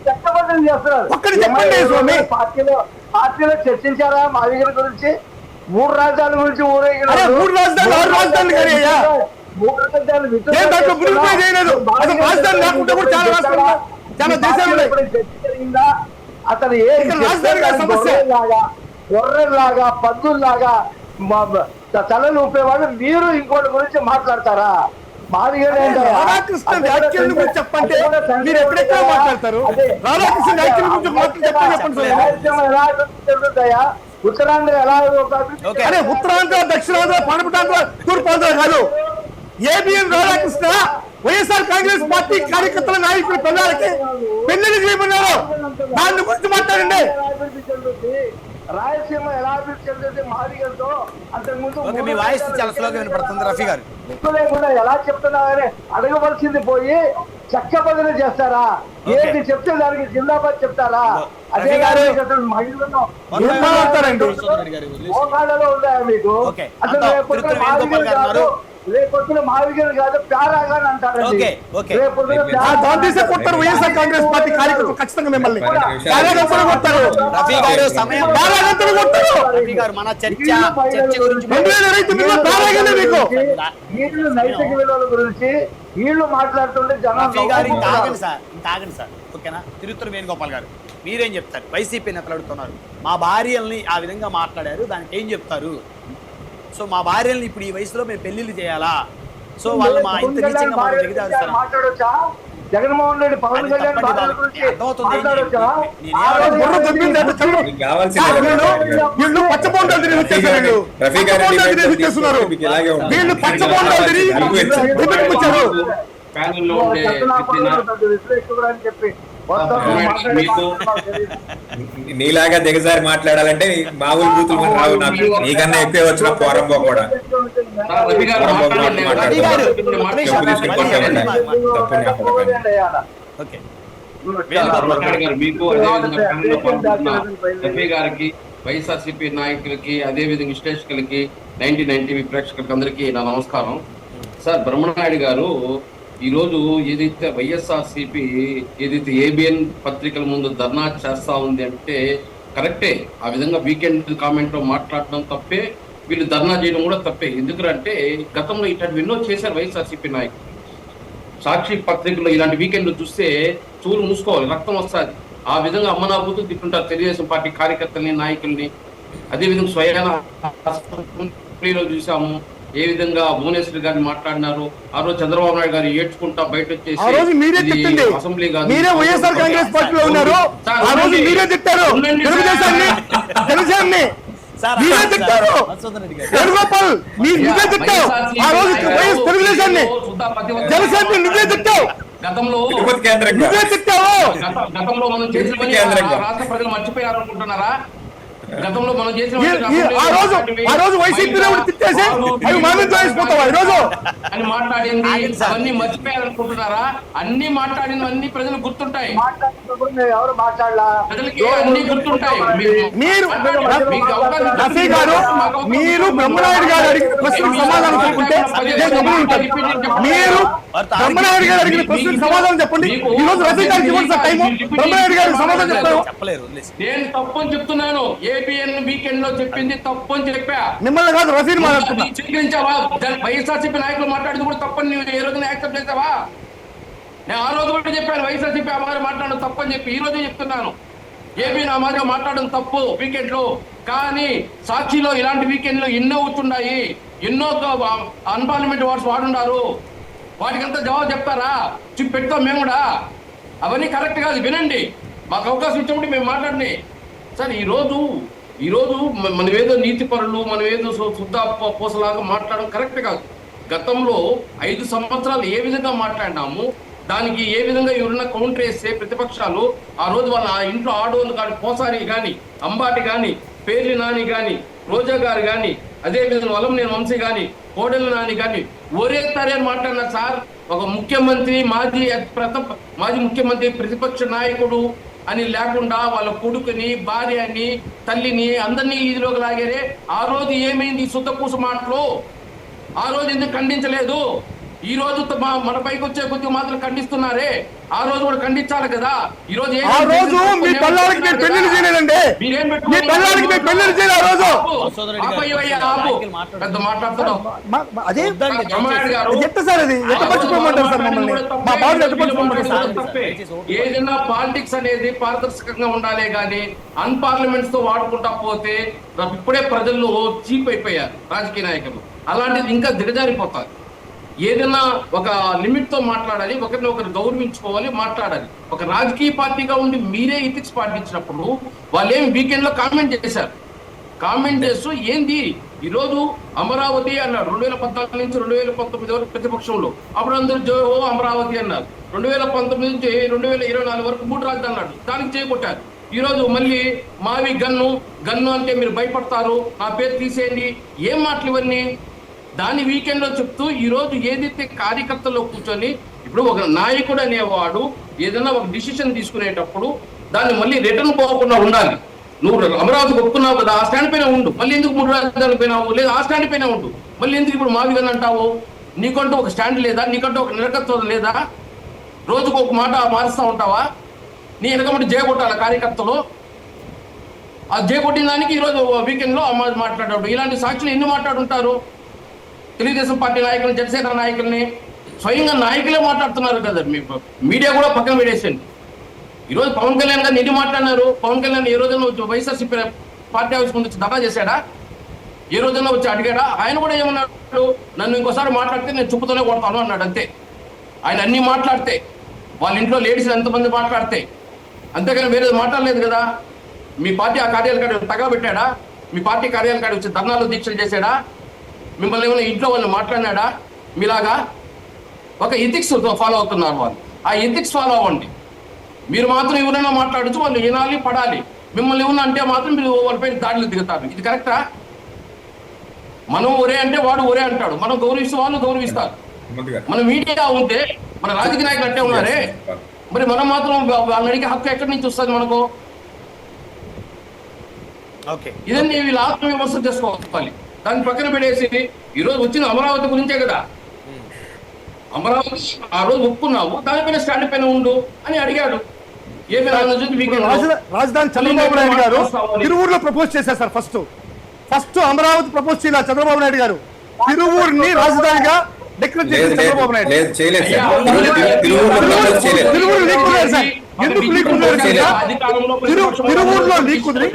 చట్టబద్ధం చేస్తున్నారు. ఒక్కటి చెప్పండి స్వామి. పార్టీలో చర్చించారా మాదిగ గురించి? 3 రాజ్యాల గురించి అరే 3 రాజధానులు 6 రాజధానులు కానీ అయ్యా, 3 రాజ్యాలు నేను దాంట్లో గురిపై చేయలేదు. అసలు రాజధాని లేకుంటే కూడా చాలా రాష్ట్రాలు, చాలా దేశాలు ఉన్నాయి. జరిగిందా? అతను ఏ ఇక్కడ రాజధాని గారి సమస్య. గొర్రెల్లాగా పందుల్లాగా తలలు ఊపేవాళ్ళు మీరు ఇంకోటి గురించి మాట్లాడతారా? రాధాకృష్ణ వ్యాఖ్యల గురించి చెప్పంటే మీరు ఎక్కడెక్కడ మాట్లాడతారు? రాధాకృష్ణ వ్యాఖ్యల గురించి చెప్పండి సార్. ఉత్తరాంధ్ర ఎలా అరే ఉత్తరాంధ్ర, దక్షిణాంధ్ర, పడమటాంధ్ర, తూర్పాంధ్ర కాదు. ఏబిఎన్ రాధాకృష్ణ వైఎస్ఆర్ కాంగ్రెస్ పార్టీ కార్యకర్తల నాయకుల పిల్లలకి పెళ్లి చేయమన్నారు. దాని గురించి మాట్లాడండి. రాయలసీమ ఎలా అభివృద్ధి చెందుతుంది మాదిగలతో? అంతకుముందు ఓకే, మీ వాయిస్ చాలా స్లోగా వినపడుతుంది రఫీ గారు. లేకుండా ఎలా చెప్తున్నారని అడగవలసింది పోయి చక్క బదులు చేస్తారా? ఏది చెప్తే దానికి జిందాబాద్ చెప్తారా? అదే మహిళలను ఏం మాట్లాడతారండి? మోకాళ్ళలో ఉందా మీకు? ఓకే. అసలు రేపొద్దున మాదిగలు కాదు, రేపొద్దున మాదిగలు కాదు ప్యారాగా అంటారండి. Okay, okay. రేపొద్దున దాని తీసే కొడతారు వైఎస్ఆర్ కాంగ్రెస్ పార్టీ కార్యకర్తలు ఖచ్చితంగా మిమ్మల్ని కార్యకర్తలు కొడతారు. రఫీ గారు సమయం కార్యకర్తలు కొడతారు. రఫీ గారు మన చర్చ గురించి 2029 కారాగానే మీకు వీళ్ళు నైతిక విలువల గురించి వీళ్ళు మాట్లాడుతుంటే రఫీ గారు ఇంకా ఆగండి జనం సార్, ఇంకా ఆగండి సార్. ఓకేనా? తిరుత్తూరు వేణుగోపాల్ గారు మీరేం చెప్తారు? వైసీపీ నేతలు అడుగుతున్నారు, మా భార్యల్ని ఆ విధంగా మాట్లాడారు, దానికి ఏం చెప్తారు? సో మా భార్యల్ని ఇప్పుడు ఈ వయసులో మేము పెళ్లిళ్ళు చేయాలా? సో వాళ్ళు మా ఇంత నీచంగా మనం దిగజారుస్తారు. మాట్లాడొచ్చా? జగన్మోహన్ రెడ్డి పవన్ కళ్యాణ్ భార్యల గురించి మాట్లాడొచ్చా? బుర్ర దొబ్బింది అంటే చదువు. మీకు కావాల్సింది వీళ్ళు పచ్చబోండాలు తిరిగి వచ్చేసారు. రఫీ గారి పచ్చబోండాలు తిరిగి వచ్చేస్తున్నారు. మీకు ఇలాగే ఉంటుంది. వీళ్ళు పచ్చబోండాలు తిరిగి రిపీట్కి వచ్చారు. ప్యానెల్లో ఉండే విశ్లేషకుడు అని చెప్పి మీకు నీలాగా దిగజారి మాట్లాడాలంటే మామూలు బూతులు కూడా రావు నాకు. నీకన్నా ఎక్కువ వచ్చిన పోరంబో కూడా రవి గారు మాట్లాడండి. రవి గారు, ఓకే. మాట్లాడు గారు, మీకు అదేవిధంగా ప్యానెల్లో పాల్గొంటున్న రఫీ గారికి, వైఎస్ఆర్సీపీ నాయకులకి, అదేవిధంగా విశ్లేషకులకి, 99 టీవీ ప్రేక్షకులకి అందరికీ నా నమస్కారం. సార్ బ్రహ్మనాయుడు గారు ఈరోజు ఏదైతే వైఎస్ఆర్సీపీ ఏదైతే ఏబిఎన్ పత్రికల ముందు ధర్నా చేస్తా ఉంది అంటే కరెక్టే. ఆ విధంగా వీకెండ్ కామెంట్ లో మాట్లాడడం తప్పే, వీళ్ళు ధర్నా చేయడం కూడా తప్పే. ఎందుకంటే గతంలో ఇట్లాంటివి ఎన్నో చేశారు వైఎస్ఆర్సీపీ నాయకులు. సాక్షి పత్రికలో ఇలాంటి వీకెండ్ చూస్తే చూలు మూసుకోవాలి, రక్తం వస్తుంది. ఆ విధంగా అమ్మనాబూతులు తిట్టుంటారు తెలుగుదేశం పార్టీ కార్యకర్తల్ని, నాయకుల్ని. అదేవిధంగా స్వయాన అసెంబ్లీలో చూసాము ఏ విధంగా భువనేశ్వర్ గారిని మాట్లాడినారు. ఆ రోజు చంద్రబాబు నాయుడు గారు ఏడ్చుకుంటా బయట ఆ రోజు మీరే తిట్టండి. అసెంబ్లీ కాదు, మీరే వైఎస్ఆర్ కాంగ్రెస్ పార్టీలో ఉన్నారు. ఆ రోజు మీరే తిట్టారు తెలుగుదేశాన్ని, తెలుగుదేశాన్ని మీరే తిట్టారు. వేణుగోపాల్ మీరే తిట్టావు. ఆ రోజు తెలుగుదేశాన్ని, జనసేన నిజే తిట్టావు. గతంలో తిరుపతి కేంద్రంగా నువ్వే తిట్టావు. గతంలో మనం చేసిన పని రాష్ట్ర ప్రజలు మర్చిపోయారు అనుకుంటున్నారా? గతంలో మనం చేసిన ఆ రోజు వైసీపీలో తిట్టేసి అవి మామితో వేసిపోతావా ఈ రోజు అని మాట్లాడింది అవన్నీ మర్చిపోయారనుకుంటున్నారా? అన్ని మాట్లాడినవన్నీ ప్రజలు గుర్తుంటాయి. ఎవరు మాట్లాడలా? ప్రజలకి అన్ని గుర్తుంటాయి. మీరు రఫీ గారు, మీరు బ్రహ్మనాయుడు గారు అడిగిన ప్రశ్నకు సమాధానం చెప్పుకుంటే మీరు బ్రహ్మనాయుడు గారు అడిగిన ప్రశ్నకు సమాధానం చెప్పండి. ఈ రోజు రఫీ గారికి ఇవ్వండి సార్ టైం. బ్రహ్మనాయుడు గారికి సమాధానం చెప్తారు. నేను తప్పు అని చెప్తున్నాను. ఏబిఎన్ వీకెండ్ లో చెప్పింది తప్పు అని చెప్పా. మిమ్మల్ని కాదు రఫీని మాట్లాడుతున్నా. స్వీకరించావా? వైఎస్ఆర్సీపీ నాయకులు మాట్లాడింది కూడా తప్పని నువ్వు ఏ రోజున యాక్సెప్ట్ చేసావా? నేను ఆ రోజు కూడా చెప్పాను వైఎస్ఆర్సీపీ ఆ మాదిరి మాట్లాడడం తప్పు అని చెప్పి. ఈ రోజే చెప్తున్నాను ఏబీ నా మాదిరిగా మాట్లాడడం తప్పు వీకెండ్ లో. కానీ సాక్షిలో ఇలాంటి వీకెండ్ లో ఎన్నో అవుతున్నాయి, ఎన్నో అన్పార్లమెంట్ వర్డ్స్ వాడున్నారు. వాటికంతా జవాబు చెప్తారా? పెడతాం మేము కూడా. అవన్నీ కరెక్ట్ కాదు, వినండి. మాకు అవకాశం ఇచ్చినప్పుడు మేము మాట్లాడండి. సార్ ఈరోజు ఈరోజు మనం ఏదో నీతి పరులు, మనం ఏదో శుద్ధ పూసలాగా మాట్లాడడం కరెక్ట్ కాదు. గతంలో 5 సంవత్సరాలు ఏ విధంగా మాట్లాడినాము, దానికి ఏ విధంగా ఎవరైనా కౌంటర్ వేస్తే ప్రతిపక్షాలు ఆ రోజు వాళ్ళ ఇంట్లో ఆడోళ్ళు కానీ, పోసారి కానీ, అంబాటి కానీ, పేర్లి నాని కానీ, రోజా గారు కానీ, అదేవిధంగా వలంనేని వంశీ కానీ, కోడెల నాని కానీ ఓరేస్తారే అని మాట్లాడినారు సార్. ఒక ముఖ్యమంత్రి, మాజీ ముఖ్యమంత్రి, ప్రతిపక్ష నాయకుడు అని లేకుండా వాళ్ళ కొడుకుని, భార్యని, తల్లిని అందరినీ ఈదిలోకి లాగారే. ఆ రోజు ఏమైంది శుద్ధ పూస మాటలు? ఆ రోజు ఎందుకు ఖండించలేదు? ఈ రోజు మన పైకి వచ్చే కొద్దిగా మాత్రం ఖండిస్తున్నారే. ఆ రోజు కూడా ఖండించాలి కదా. ఈ రోజు ఆ రోజు మీ పిల్లలకి మీరు పెళ్లిళ్ళు చేయలేదండి. మీ పిల్లలకి మీరు పెళ్లిళ్ళు చేయలేదు ఆ రోజు. పెద్ద మాట్లాడుతున్నావు. అదే ఎట్ట సార్, అది ఎట్ట పచ్చిపోమంటారు సార్ మమ్మల్ని? మా బాబు ఎట్ట పచ్చిపోమంటారు సార్? ఏదైనా పాలిటిక్స్ అనేది పారదర్శకంగా ఉండాలే గానీ అన్పార్లమెంట్స్ తో వాడుకుంటా పోతే ఇప్పుడే ప్రజలు చీప్ అయిపోయారు రాజకీయ నాయకులు. అలాంటిది ఇంకా దిగజారిపోతారు. ఏదైనా ఒక లిమిట్ తో మాట్లాడాలి, ఒకరిని ఒకరు గౌరవించుకోవాలి, మాట్లాడాలి. ఒక రాజకీయ పార్టీగా ఉండి మీరే ఇథిక్స్ పాటించినప్పుడు వాళ్ళు ఏమి వీకెండ్ లో కామెంట్ చేశారు. కామెంట్ చేస్తూ ఏంది ఈరోజు అమరావతి అన్నాడు 2014 నుంచి 2019 వరకు ప్రతిపక్షంలో. అప్పుడు అందరూ జో అమరావతి అన్నారు. 2019 నుంచి 2024 వరకు 3 రాజధానులు అన్నాడు, దానికి చేకొట్టారు. ఈ రోజు మళ్ళీ మావి గన్ను అంటే మీరు భయపడతారు, నా పేరు తీసేయండి. ఏం మాటలు ఇవన్నీ? దాని వీకెండ్ లో చెప్తూ ఈ రోజు ఏదైతే కార్యకర్తల్లో కూర్చొని, ఇప్పుడు ఒక నాయకుడు అనేవాడు ఏదైనా ఒక డిసిషన్ తీసుకునేటప్పుడు దాన్ని మళ్ళీ రిటర్న్ పోకుండా ఉండాలి. నువ్వు అమరావతికి ఒప్పుకున్నావు కదా, ఆ స్టాండ్ పైన ఉండు. మళ్ళీ ఎందుకు 3 రాజధానులు పోయినావు? లేదా ఆ స్టాండ్ పైన ఉండు. మళ్ళీ ఎందుకు ఇప్పుడు మావిగన్ అంటావు? నీకంటూ ఒక స్టాండ్ లేదా? నీకంటూ ఒక నిరకత్వం లేదా? రోజుకు ఒక మాట మారుస్తూ ఉంటావా? నీ వెనకబడి జయగొట్టాలి కార్యకర్తలు. ఆ జయగొట్టిన దానికి ఈరోజు వీకెండ్ లో మాట్లాడాడు. ఇలాంటి సాక్షులు ఎన్ని మాట్లాడుంటారు? తెలుగుదేశం పార్టీ నాయకులు, జనసేన నాయకుల్ని స్వయంగా నాయకులే మాట్లాడుతున్నారు కదా. మీడియా కూడా పక్కన పెట్టేసండి. ఈరోజు పవన్ కళ్యాణ్ గారు ఎన్ని మాట్లాడినారు? పవన్ కళ్యాణ్ ఏ రోజైనా వచ్చి వైఎస్ఆర్సీపీ పార్టీ హౌస్ ముందు వచ్చి ధర్నా చేశాడా? ఏ రోజైనా వచ్చి అడిగాడా? ఆయన కూడా ఏమన్నాడు, నన్ను ఇంకోసారి మాట్లాడితే నేను చుప్పుతోనే కొడతాను అన్నాడు. అంతే. ఆయన అన్ని మాట్లాడితే, వాళ్ళ ఇంట్లో లేడీస్ ఎంతమంది మాట్లాడితే, అంతేగాని వేరే మాట్లాడలేదు కదా. మీ పార్టీ ఆ కార్యాలయ కాడ తగబెట్టాడా? మీ పార్టీ కార్యాలయ కాడ వచ్చి ధర్నాలు దీక్షలు చేశాడా? మిమ్మల్ని ఏమైనా ఇంట్లో వాళ్ళు మాట్లాడినాడా? మీలాగా ఒక ఎథిక్స్ ఫాలో అవుతున్నారు వాళ్ళు. ఆ ఎథిక్స్ ఫాలో అవ్వండి. మీరు మాత్రం ఎవరైనా మాట్లాడచ్చు, వాళ్ళు వినాలి, పడాలి. మిమ్మల్ని ఏమన్నా అంటే మాత్రం మీరు వాళ్ళపై దాడులు దిగుతారు. ఇది కరెక్టా? మనం ఒరే అంటే వాడు ఒరే అంటాడు, మనం గౌరవిస్తూ వాళ్ళు గౌరవిస్తారు. మన మీడియా ఉంటే మన రాజకీయ నాయకులు అంటే ఉన్నారే, మరి మనం మాత్రం వాళ్ళని అడిగే హక్కు ఎక్కడి నుంచి వస్తుంది మనకు? ఇదన్నీ వీళ్ళు ఆత్మవిమర్శ చేసుకోవాలి. దాన్ని పక్కన పెట్టేసి ఈరోజు వచ్చిన అమరావతి గురించే కదా. అమరావతి ఆ రోజు ఒప్పుకున్నావు, దానిపైన స్టాండ్ పైన ఉండు అని అడిగాడు. రాజధాని చంద్రబాబు నాయుడు గారు తిరువూరులో ప్రపోజ్ చేశారు సార్. ఫస్ట్ అమరావతి ప్రపోజ్ చేయాలి చంద్రబాబు నాయుడు గారు. తిరువూరుని రాజధానిగా డిక్లేర్ చేశారు చంద్రబాబు నాయుడు. తిరువూరు లీక్ కుదిరారు సార్. ఎందుకు లీక్ కుదిరారు సార్? తిరువూరులో లీక్ కుదిరి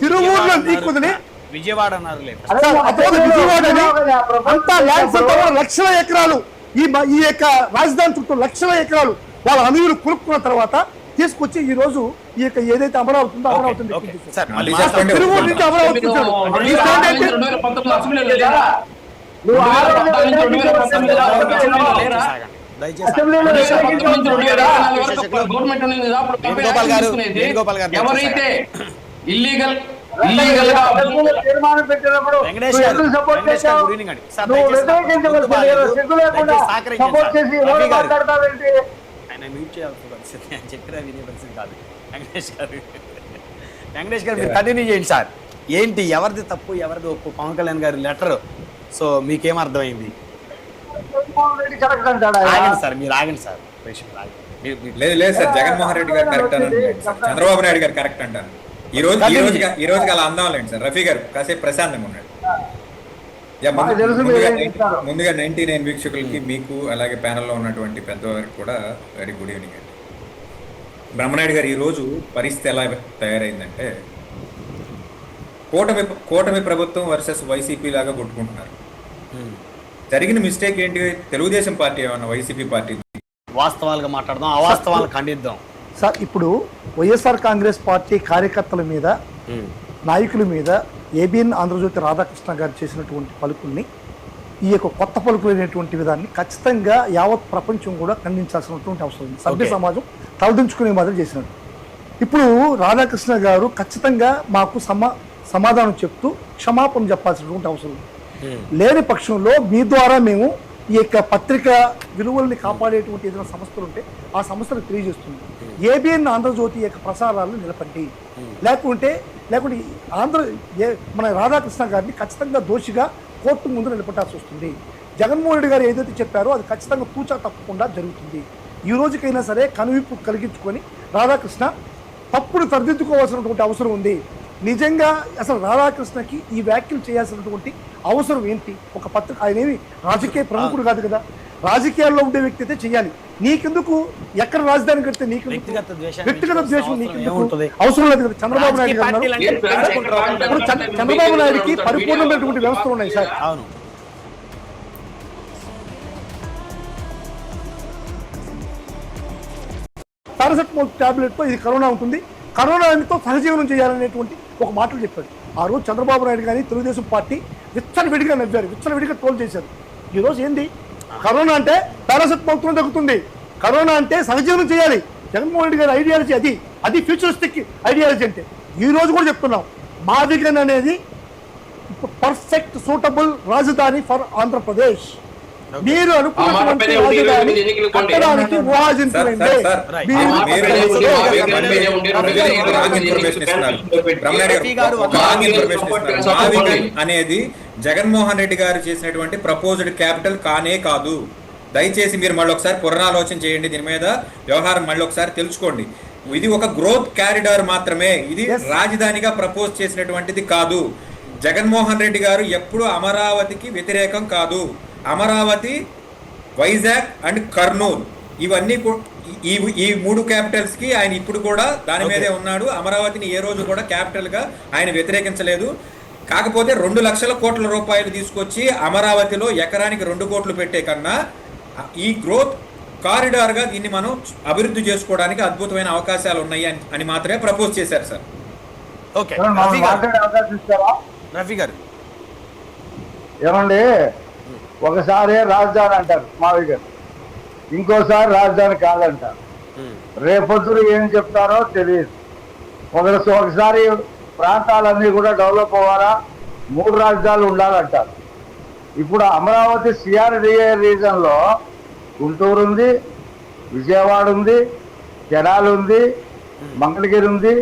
తిరువూరులో లీక్ కుదిరి విజయవాడ అన్నారు. విజయవాడని అంతా ల్యాండ్స్ అంతా లక్షల ఎకరాలు, ఈ యొక్క రాజధాని చుట్టూ లక్షల ఎకరాలు వాళ్ళ అనువులు కొనుక్కున్న తర్వాత తీసుకొచ్చి ఈ రోజు ఈ యొక్క ఏదైతే అమరావతి ఉందో అమరావతి తిరువూరు నుంచి అమరావతి ఎవరైతే ఇల్లీగల్ తీర్మానం పెట్టినప్పుడు సపోర్ట్ చేసి మాట్లాడతావేంటి? చెప్పినా వినే పరిస్థితి కాదు. వెంకటేష్ గారు మీరు కంటిన్యూ చేయండి సార్. ఏంటి, ఎవరిది తప్పు ఎవరిది ఒప్పు? పవన్ కళ్యాణ్ గారి లెటర్. సో మీకేం అర్థమైంది? ఆగండి సార్, మీరు ఆగండి సార్. లేదు సార్, జగన్మోహన్ రెడ్డి గారు కరెక్ట్ అన్నారు, చంద్రబాబు నాయుడు గారు కరెక్ట్ అంటారు. ఈ రోజుకి అలా అందాం లేండి సార్. రఫీ గారు కాసేపు ప్రశాంతంగా ఉన్నాడు. ముందుగా 99 వీక్షకులకి, మీకు అలాగే ప్యానల్లో ఉన్నటువంటి పెద్దవారికి కూడా వెరీ గుడ్ ఈవినింగ్ అండి. బ్రహ్మనాయుడు గారు, ఈరోజు పరిస్థితి ఎలా తయారైందంటే కూటమి ప్రభుత్వం వర్సెస్ వైసీపీ లాగా కొట్టుకుంటున్నారు. జరిగిన మిస్టేక్ ఏంటి? తెలుగుదేశం పార్టీ ఏమన్నా వైసీపీ పార్టీ వాస్తవాలుగా మాట్లాడదాం, అవాస్తవాలు ఖండిద్దాం. సార్ ఇప్పుడు వైఎస్ఆర్ కాంగ్రెస్ పార్టీ కార్యకర్తల మీద, నాయకుల మీద ఏబిఎన్ ఆంధ్రజ్యోతి రాధాకృష్ణ గారు చేసినటువంటి పలుకుల్ని, ఈ యొక్క కొత్త పలుకులైనటువంటి విధాన్ని ఖచ్చితంగా యావత్ ప్రపంచం కూడా ఖండించాల్సినటువంటి అవసరం ఉంది. సభ్య సమాజం తలదించుకునే మాదిరి చేసినట్టు. ఇప్పుడు రాధాకృష్ణ గారు ఖచ్చితంగా మాకు సమాధానం చెప్తూ క్షమాపణ చెప్పాల్సినటువంటి అవసరం ఉంది. లేని పక్షంలో మీ ద్వారా మేము ఈ యొక్క పత్రిక విలువల్ని కాపాడేటువంటి ఏదైనా సంస్థలు ఉంటే ఆ సంస్థలు తెలియజేస్తుంది. ఏబిఎన్ ఆంధ్రజ్యోతి యొక్క ప్రసారాలను నిలపండి, లేకుంటే మన రాధాకృష్ణ గారిని ఖచ్చితంగా దోషిగా కోర్టు ముందు నిలబెట్టాల్సి వస్తుంది. జగన్మోహన్ రెడ్డి గారు ఏదైతే చెప్పారో అది ఖచ్చితంగా తూచా తప్పకుండా జరుగుతుంది. ఈ రోజుకైనా సరే కనువిప్పు కలిగించుకొని రాధాకృష్ణ తప్పుడు సరిదిద్దుకోవాల్సినటువంటి అవసరం ఉంది. నిజంగా అసలు రాధాకృష్ణకి ఈ వ్యాఖ్యలు చేయాల్సినటువంటి అవసరం ఏంటి? ఒక పత్రిక, ఆయన ఏమి రాజకీయ ప్రముఖుడు కాదు కదా, రాజకీయాల్లో ఉండే వ్యక్తి అయితే చేయాలి. నీకెందుకు ఎక్కడ రాజధాని కడితే నీకు వ్యక్తిగత ద్వేషం నీకెందుకు అవసరం లేదు కదా. చంద్రబాబు నాయుడు గారు ఇప్పుడు చంద్రబాబు నాయుడికి పరిపూర్ణమైనటువంటి వ్యవస్థలు ఉన్నాయి సార్. అవును, పారాసెటమాల్ టాబ్లెట్తో ఇది కరోనా ఉంటుంది, కరోనాతో సహజీవనం చేయాలనేటువంటి ఒక మాటలు చెప్పాడు. ఆ రోజు చంద్రబాబు నాయుడు కానీ తెలుగుదేశం పార్టీ విచ్చలవిడిగా నవ్వారు, విచ్చలవిడిగా ట్రోల్ చేశారు. ఈరోజు ఏంది? కరోనా అంటే పారాసెటమాల్తో తగ్గుతుంది, కరోనా అంటే సహజీవనం చేయాలి. జగన్మోహన్ రెడ్డి గారి ఐడియాలజీ అది ఫ్యూచరిస్టిక్ ఐడియాలజీ. అంటే ఈ రోజు కూడా చెప్తున్నాం, మాదిగన్ అనేది పర్ఫెక్ట్ సూటబుల్ రాజధాని ఫర్ ఆంధ్రప్రదేశ్. మీరు అనుకున్నటువంటి రాజధాని కట్టడానికి ఊహాజించండి. అనేది జగన్మోహన్ రెడ్డి గారు చేసినటువంటి ప్రపోజ్డ్ క్యాపిటల్ కానే కాదు. దయచేసి మీరు మళ్ళీ ఒకసారి పునరాలోచన చేయండి, దీని మీద వ్యవహారం మళ్ళీ ఒకసారి తెలుసుకోండి. ఇది ఒక గ్రోత్ క్యారిడార్ మాత్రమే, ఇది రాజధానిగా ప్రపోజ్ చేసినటువంటిది కాదు. జగన్మోహన్ రెడ్డి గారు ఎప్పుడు అమరావతికి వ్యతిరేకం కాదు. అమరావతి, వైజాగ్ అండ్ కర్నూలు ఇవన్నీ ఈ మూడు క్యాపిటల్స్ కి ఆయన ఇప్పుడు కూడా దాని మీదే ఉన్నాడు. అమరావతిని ఏ రోజు కూడా క్యాపిటల్ గా ఆయన వ్యతిరేకించలేదు. కాకపోతే 2 లక్షల కోట్ల రూపాయలు తీసుకొచ్చి అమరావతిలో ఎకరానికి 2 కోట్లు పెట్టే కన్నా ఈ గ్రోత్ కారిడార్ గా దీన్ని మనం అభివృద్ధి చేసుకోవడానికి అద్భుతమైన అవకాశాలు ఉన్నాయి అని మాత్రమే ప్రపోజ్ చేశారు సార్. ఓకే రఫీ గారు ఏమండి, ఒకసారి రాజధాని అంటారు మావి గారు, ఇంకోసారి రాజధాని కాదంటారు. రేపొద్దురు ఏం చెప్తారో తెలియదు. ఒకసారి ప్రాంతాలన్నీ కూడా డెవలప్ అవ్వాలా, 3 రాజధానులు ఉండాలంటారు. ఇప్పుడు అమరావతి సిఆర్డిఏ రీజన్లో గుంటూరు ఉంది, విజయవాడ ఉంది, తెనాలి ఉంది, మంగళగిరి ఉంది,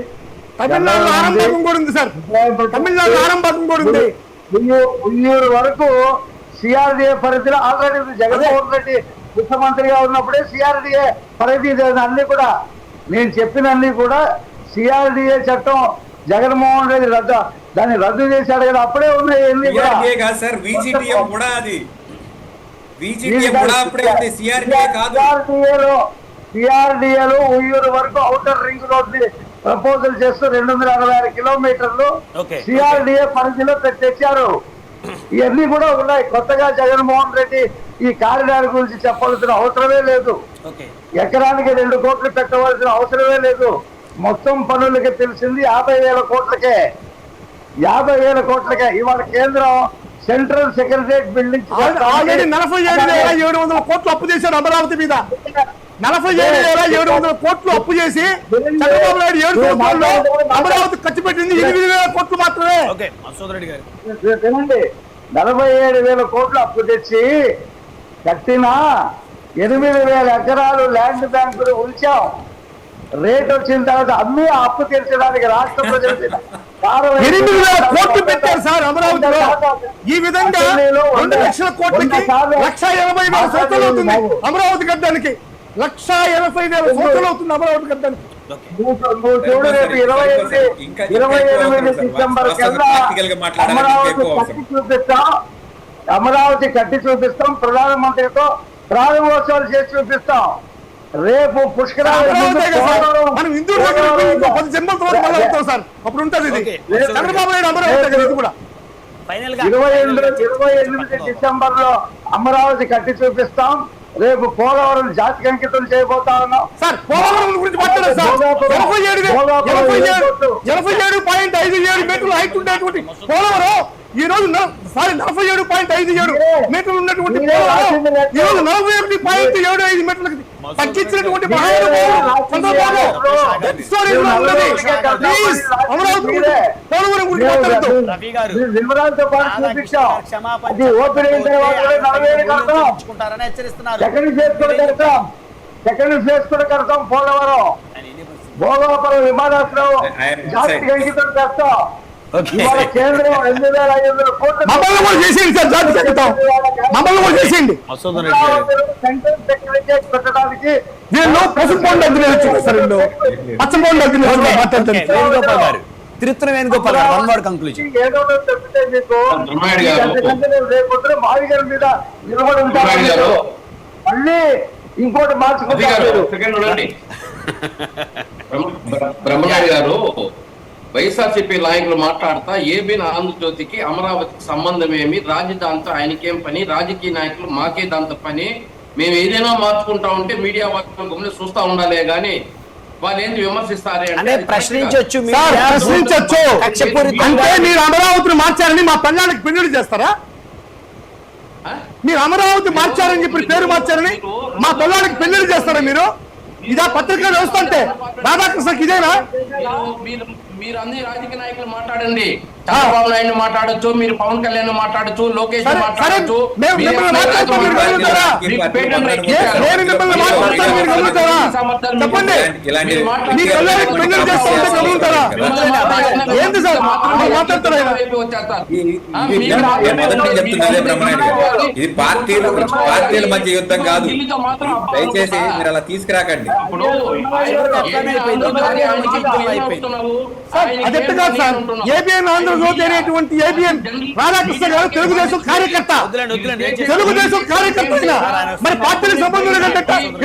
ఉయ్యూరు వరకు సిఆర్డిఏ పరిధిలో ఆల్రెడీ జగన్మోహన్ రెడ్డి ముఖ్యమంత్రిగా ఉన్నప్పుడే సిఆర్డిఏ పరిధి అన్ని కూడా నేను చెప్పినన్ని కూడా సిఆర్డిఏ చట్టం జగన్మోహన్ రెడ్డి దాన్ని రద్దు చేశాడు కదా, అప్పుడే ఉన్నాయి. సిఆర్డిఏలో ఉయ్యూరు వరకు ఔటర్ రింగ్ రోడ్ ప్రపోజల్ చేస్తూ 266 కిలోమీటర్లు సిఆర్డిఏ పరిధిలో తెచ్చారు. ఇవన్నీ కూడా ఉన్నాయి. కొత్తగా జగన్మోహన్ రెడ్డి ఈ కారిడార్ గురించి చెప్పవలసిన అవసరమే లేదు. ఎకరానికి 2 కోట్లు పెట్టవలసిన అవసరమే లేదు. మొత్తం పనులకి తెలిసింది 50,000 కోట్లకే. 50,000 కోట్లకే ఇవాళ కేంద్రం సెంట్రల్ సెక్రటరియట్ బిల్డింగ్ 47,700 కోట్లు అప్పు చేశాడు అమరావతి మీద. 47,700 కోట్లు అప్పు చేసి చంద్రబాబు నాయుడు 7 సంవత్సరాల్లో అమరావతి ఖర్చు పెట్టింది 8,000 కోట్లు మాత్రమే. వినండి, 47,000 కోట్లు అప్పు తెచ్చి కట్టిన 8,000 ఎకరాలు ల్యాండ్ బ్యాంకులు ఉంచాం. రేట్ వచ్చిన తర్వాత అమ్మి అప్పు తీర్చడానికి రాష్ట్ర ప్రజలు 8,000 కోట్లు పెట్టారు సార్ అమరావతిలో. ఈ విధంగా 2 లక్షల కోట్లకి 1,80,000 సంవత్సరాలు అవుతుంది అమరావతి కట్టడానికి. 1,80,000 సంవత్సరాలు అవుతుంది అమరావతి కట్టడానికి. చూడు, రేపు 28 డిసెంబర్ కల్లా అమరావతి కట్టి చూపిస్తాం. ప్రధానమంత్రితో ప్రారంభోత్సవాలు చేసి చూపిస్తాం. రేపు పుష్కరాలు మనం హిందూ 10 జన్మల సార్ అప్పుడు ఉంటుంది. చంద్రబాబు నాయుడు అమరావతి కూడా 28 డిసెంబర్ లో అమరావతి కట్టి చూపిస్తాం. రేపు పోలవరం జాతికి అంకితం చేయబోతా ఉన్నాం. సార్ పోలవరం గురించి మాట్లాడారు సార్. 87.57 మీటర్లు హైట్ ఉండేటువంటి పోలవరం ఈ రోజు 47.57 మీటర్లు ఉన్నటువంటి పోలవరం ఈ రోజు 41.75 మీటర్లకు తగ్గించినటువంటి చంద్రబాబు అమరావతి పోలవరం గురించి మాట్లాడుతూ రవి గారు వివరాలతో పాటు చూపించాం. అది ఓపెన్ అయిన తర్వాత 47 కడతాం. తెచ్చుకుంటారని హెచ్చరిస్తున్నారు. సెకండ్ ఫేజ్ కూడా కడతాం. పోలవరం భోగాపురం విమానాశ్రయం జాతికి అంకితం చేస్తాం. ఇవాళ కేంద్రం 2,500 కోట్ల మమ్మల్ని కూడా చేసేయండి సార్. జాతికి అంకితం మమ్మల్ని కూడా చేసేయండి. సెంట్రల్ సెక్రటరియట్ పెట్టడానికి దీనిలో పసుపు పండు అగ్ని సార్. పచ్చ పండు అగ్ని మాట్లాడుతుంది. వేణుగోపాల్ గారు తిరుత్తు వేణుగోపాల్ గారు వన్ వర్డ్ కంక్లూజన్. ఏదో చెప్తే మీకు బ్రహ్మారెడ్డి గారు. అంతకంటే రేపొద్దున మావిగారి మీద నిలబడి ఉంటారు. బ్రహ్మారెడ్డి గారు. మళ్ళీ ఇంకోటి మార్చుకుంటారు. బ్రహ్మనాయుడు గారు వైఎస్ఆర్సీపీ నాయకులు మాట్లాడతా ఏబీఎన్ ఆంధ్రజ్యోతికి అమరావతికి సంబంధం ఏమి, రాజధానితో ఆయనకేం పని, రాజకీయ నాయకులు మాకే దాంతో పని, మేము ఏదైనా మార్చుకుంటా ఉంటే మీడియా వాళ్ళు గమని చూస్తా ఉండాలే గాని వాళ్ళు ఏంటి విమర్శిస్తారే అంటే ప్రశ్నించొచ్చు సార్ ప్రశ్నించొచ్చు. అంటే మీరు అమరావతిని మార్చారని మా పల్లానికి పెళ్లి చేస్తారా? మీరు అమరావతి మార్చారని చెప్పి పేరు మార్చారని మా పల్లానికి పెళ్లి చేస్తారా మీరు? ఇదా పత్రికా వ్యవస్థ అంటే రాధాకృష్ణకి ఇదేనా? మీరు అన్ని రాజకీయ నాయకులు మాట్లాడండి. చంద్రబాబు నాయుడు మాట్లాడొచ్చు, మీరు పవన్ కళ్యాణ్ మాట్లాడొచ్చు, లోకేష్ మాట్లాడొచ్చు. ఏంటి సార్ మాట్లాడతారా? ఇది పార్టీల మధ్య యుద్ధం కాదు. దయచేసి మీరు అలా తీసుకురాకండి. అది ఎట్టు కాదు సార్. ఏబిఎన్ ఆంధ్రజ్యోతి అనేటువంటి ఏబిఎన్ రాధాకృష్ణ గారు తెలుగుదేశం కార్యకర్త. తెలుగుదేశం కార్యకర్త మరి పార్టీలకు సంబంధం లేదంట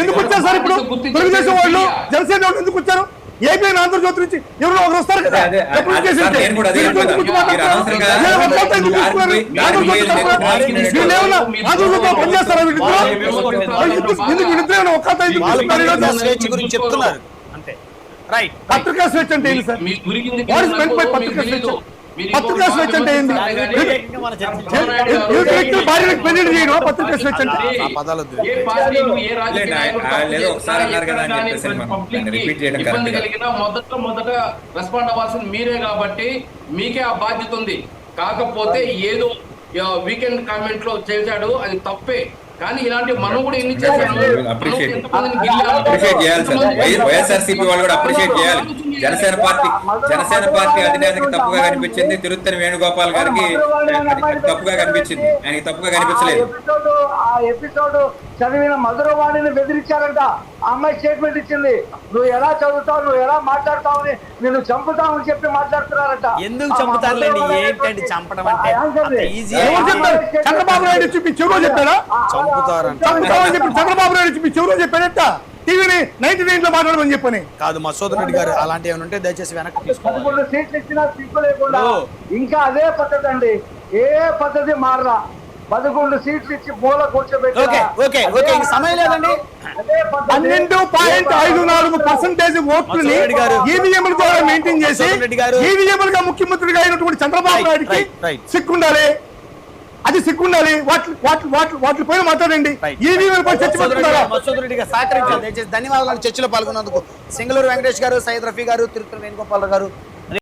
ఎందుకు వచ్చారు సార్? ఇప్పుడు తెలుగుదేశం వాళ్ళు జనసేన వాళ్ళు ఎందుకు వచ్చారు? ఏబిఎన్ ఆంధ్రజ్యోతి నుంచి ఎవరో ఒకరు వస్తారు కదా. ఆంధ్రజ్యోతి పనిచేస్తారా? గురించి చెప్తున్నారు అంతే. రైట్. పత్రికా స్వేచ్ఛ అంటే ఏంటి సార్? పత్రికా స్వేచ్ఛ పత్రికా స్వేచ్ఛ అంటే ఏంటి? పెళ్లి చేయడం పత్రికా స్వేచ్ఛ అంటే ఒకసారి అన్నారు కదా అని చెప్పేసి రిపీట్ చేయడం మొదట రెస్పాండ్ అవ్వాల్సింది మీరే కాబట్టి మీకే ఆ బాధ్యత ఉంది. కాకపోతే ఏదో వీకెండ్ కామెంట్ లో చేశాడు, అది తప్పే. కానీ ఇలాంటి మనం కూడా ఎన్ని చేశాము అప్రిషియేట్ చేయాలి సార్. వైఎస్ఆర్సీపీ వాళ్ళు కూడా అప్రిషియేట్ చేయాలి. జనసేన పార్టీ అధినేతకి తప్పుగా కనిపించింది, తిరుత్తని వేణుగోపాల్ గారికి తప్పుగా కనిపించింది, ఆయనకి తప్పుగా కనిపించలేదు. ఆ ఎపిసోడ్ చదివిన మధురవాణిని బెదిరించారంట. ఆ అమ్మాయి స్టేట్మెంట్ ఇచ్చింది, నువ్వు ఎలా చదువుతావు, నువ్వు ఎలా మాట్లాడతావని, నేను చంపుతామని చెప్పి మాట్లాడుతున్నారంట. ఎందుకు చంపుతారులేండి? ఏంటండి చంపడం అంటే? చంద్రబాబు నాయుడు చెప్పి చెవులో చెప్పారా? చంపుతారని చెప్పి చంద్రబాబు నాయుడు చెప్పి చెవులో చెప్పాడట. టీవీని 99 లో మాట్లాడమని చెప్పని కాదు. మసూద్ రెడ్డి గారు అలాంటి ఏమైనా ఉంటే దయచేసి వెనక్కి తీసుకోండి. 11 సీట్లు ఇచ్చినా సిగ్గు లేకుండా ఇంకా అదే పద్ధతి అండి. ఏ పద్ధతి మారలా. 11 సీట్లు ఇచ్చి మూల కూర్చోబెట్టి సమయం లేదండి. 12.54% ఓట్లని ఈవీఎంల ద్వారా మెయింటైన్ చేసి ఈవీఎంలుగా ముఖ్యమంత్రిగా అయినటువంటి చంద్రబాబు నాయుడుకి సిక్కుండాలి. అది సిగ్గుండాలి. వాటి పైన మాట్లాడండి. సహకరించాలి. దయచేసి ధన్యవాదాలు చర్చలో పాల్గొన్నందుకు. సింగళూరు వెంకటేష్ గారు, సయ్యద్ రఫీ గారు, తిరుత్తు వేణుగోపాల్ గారు,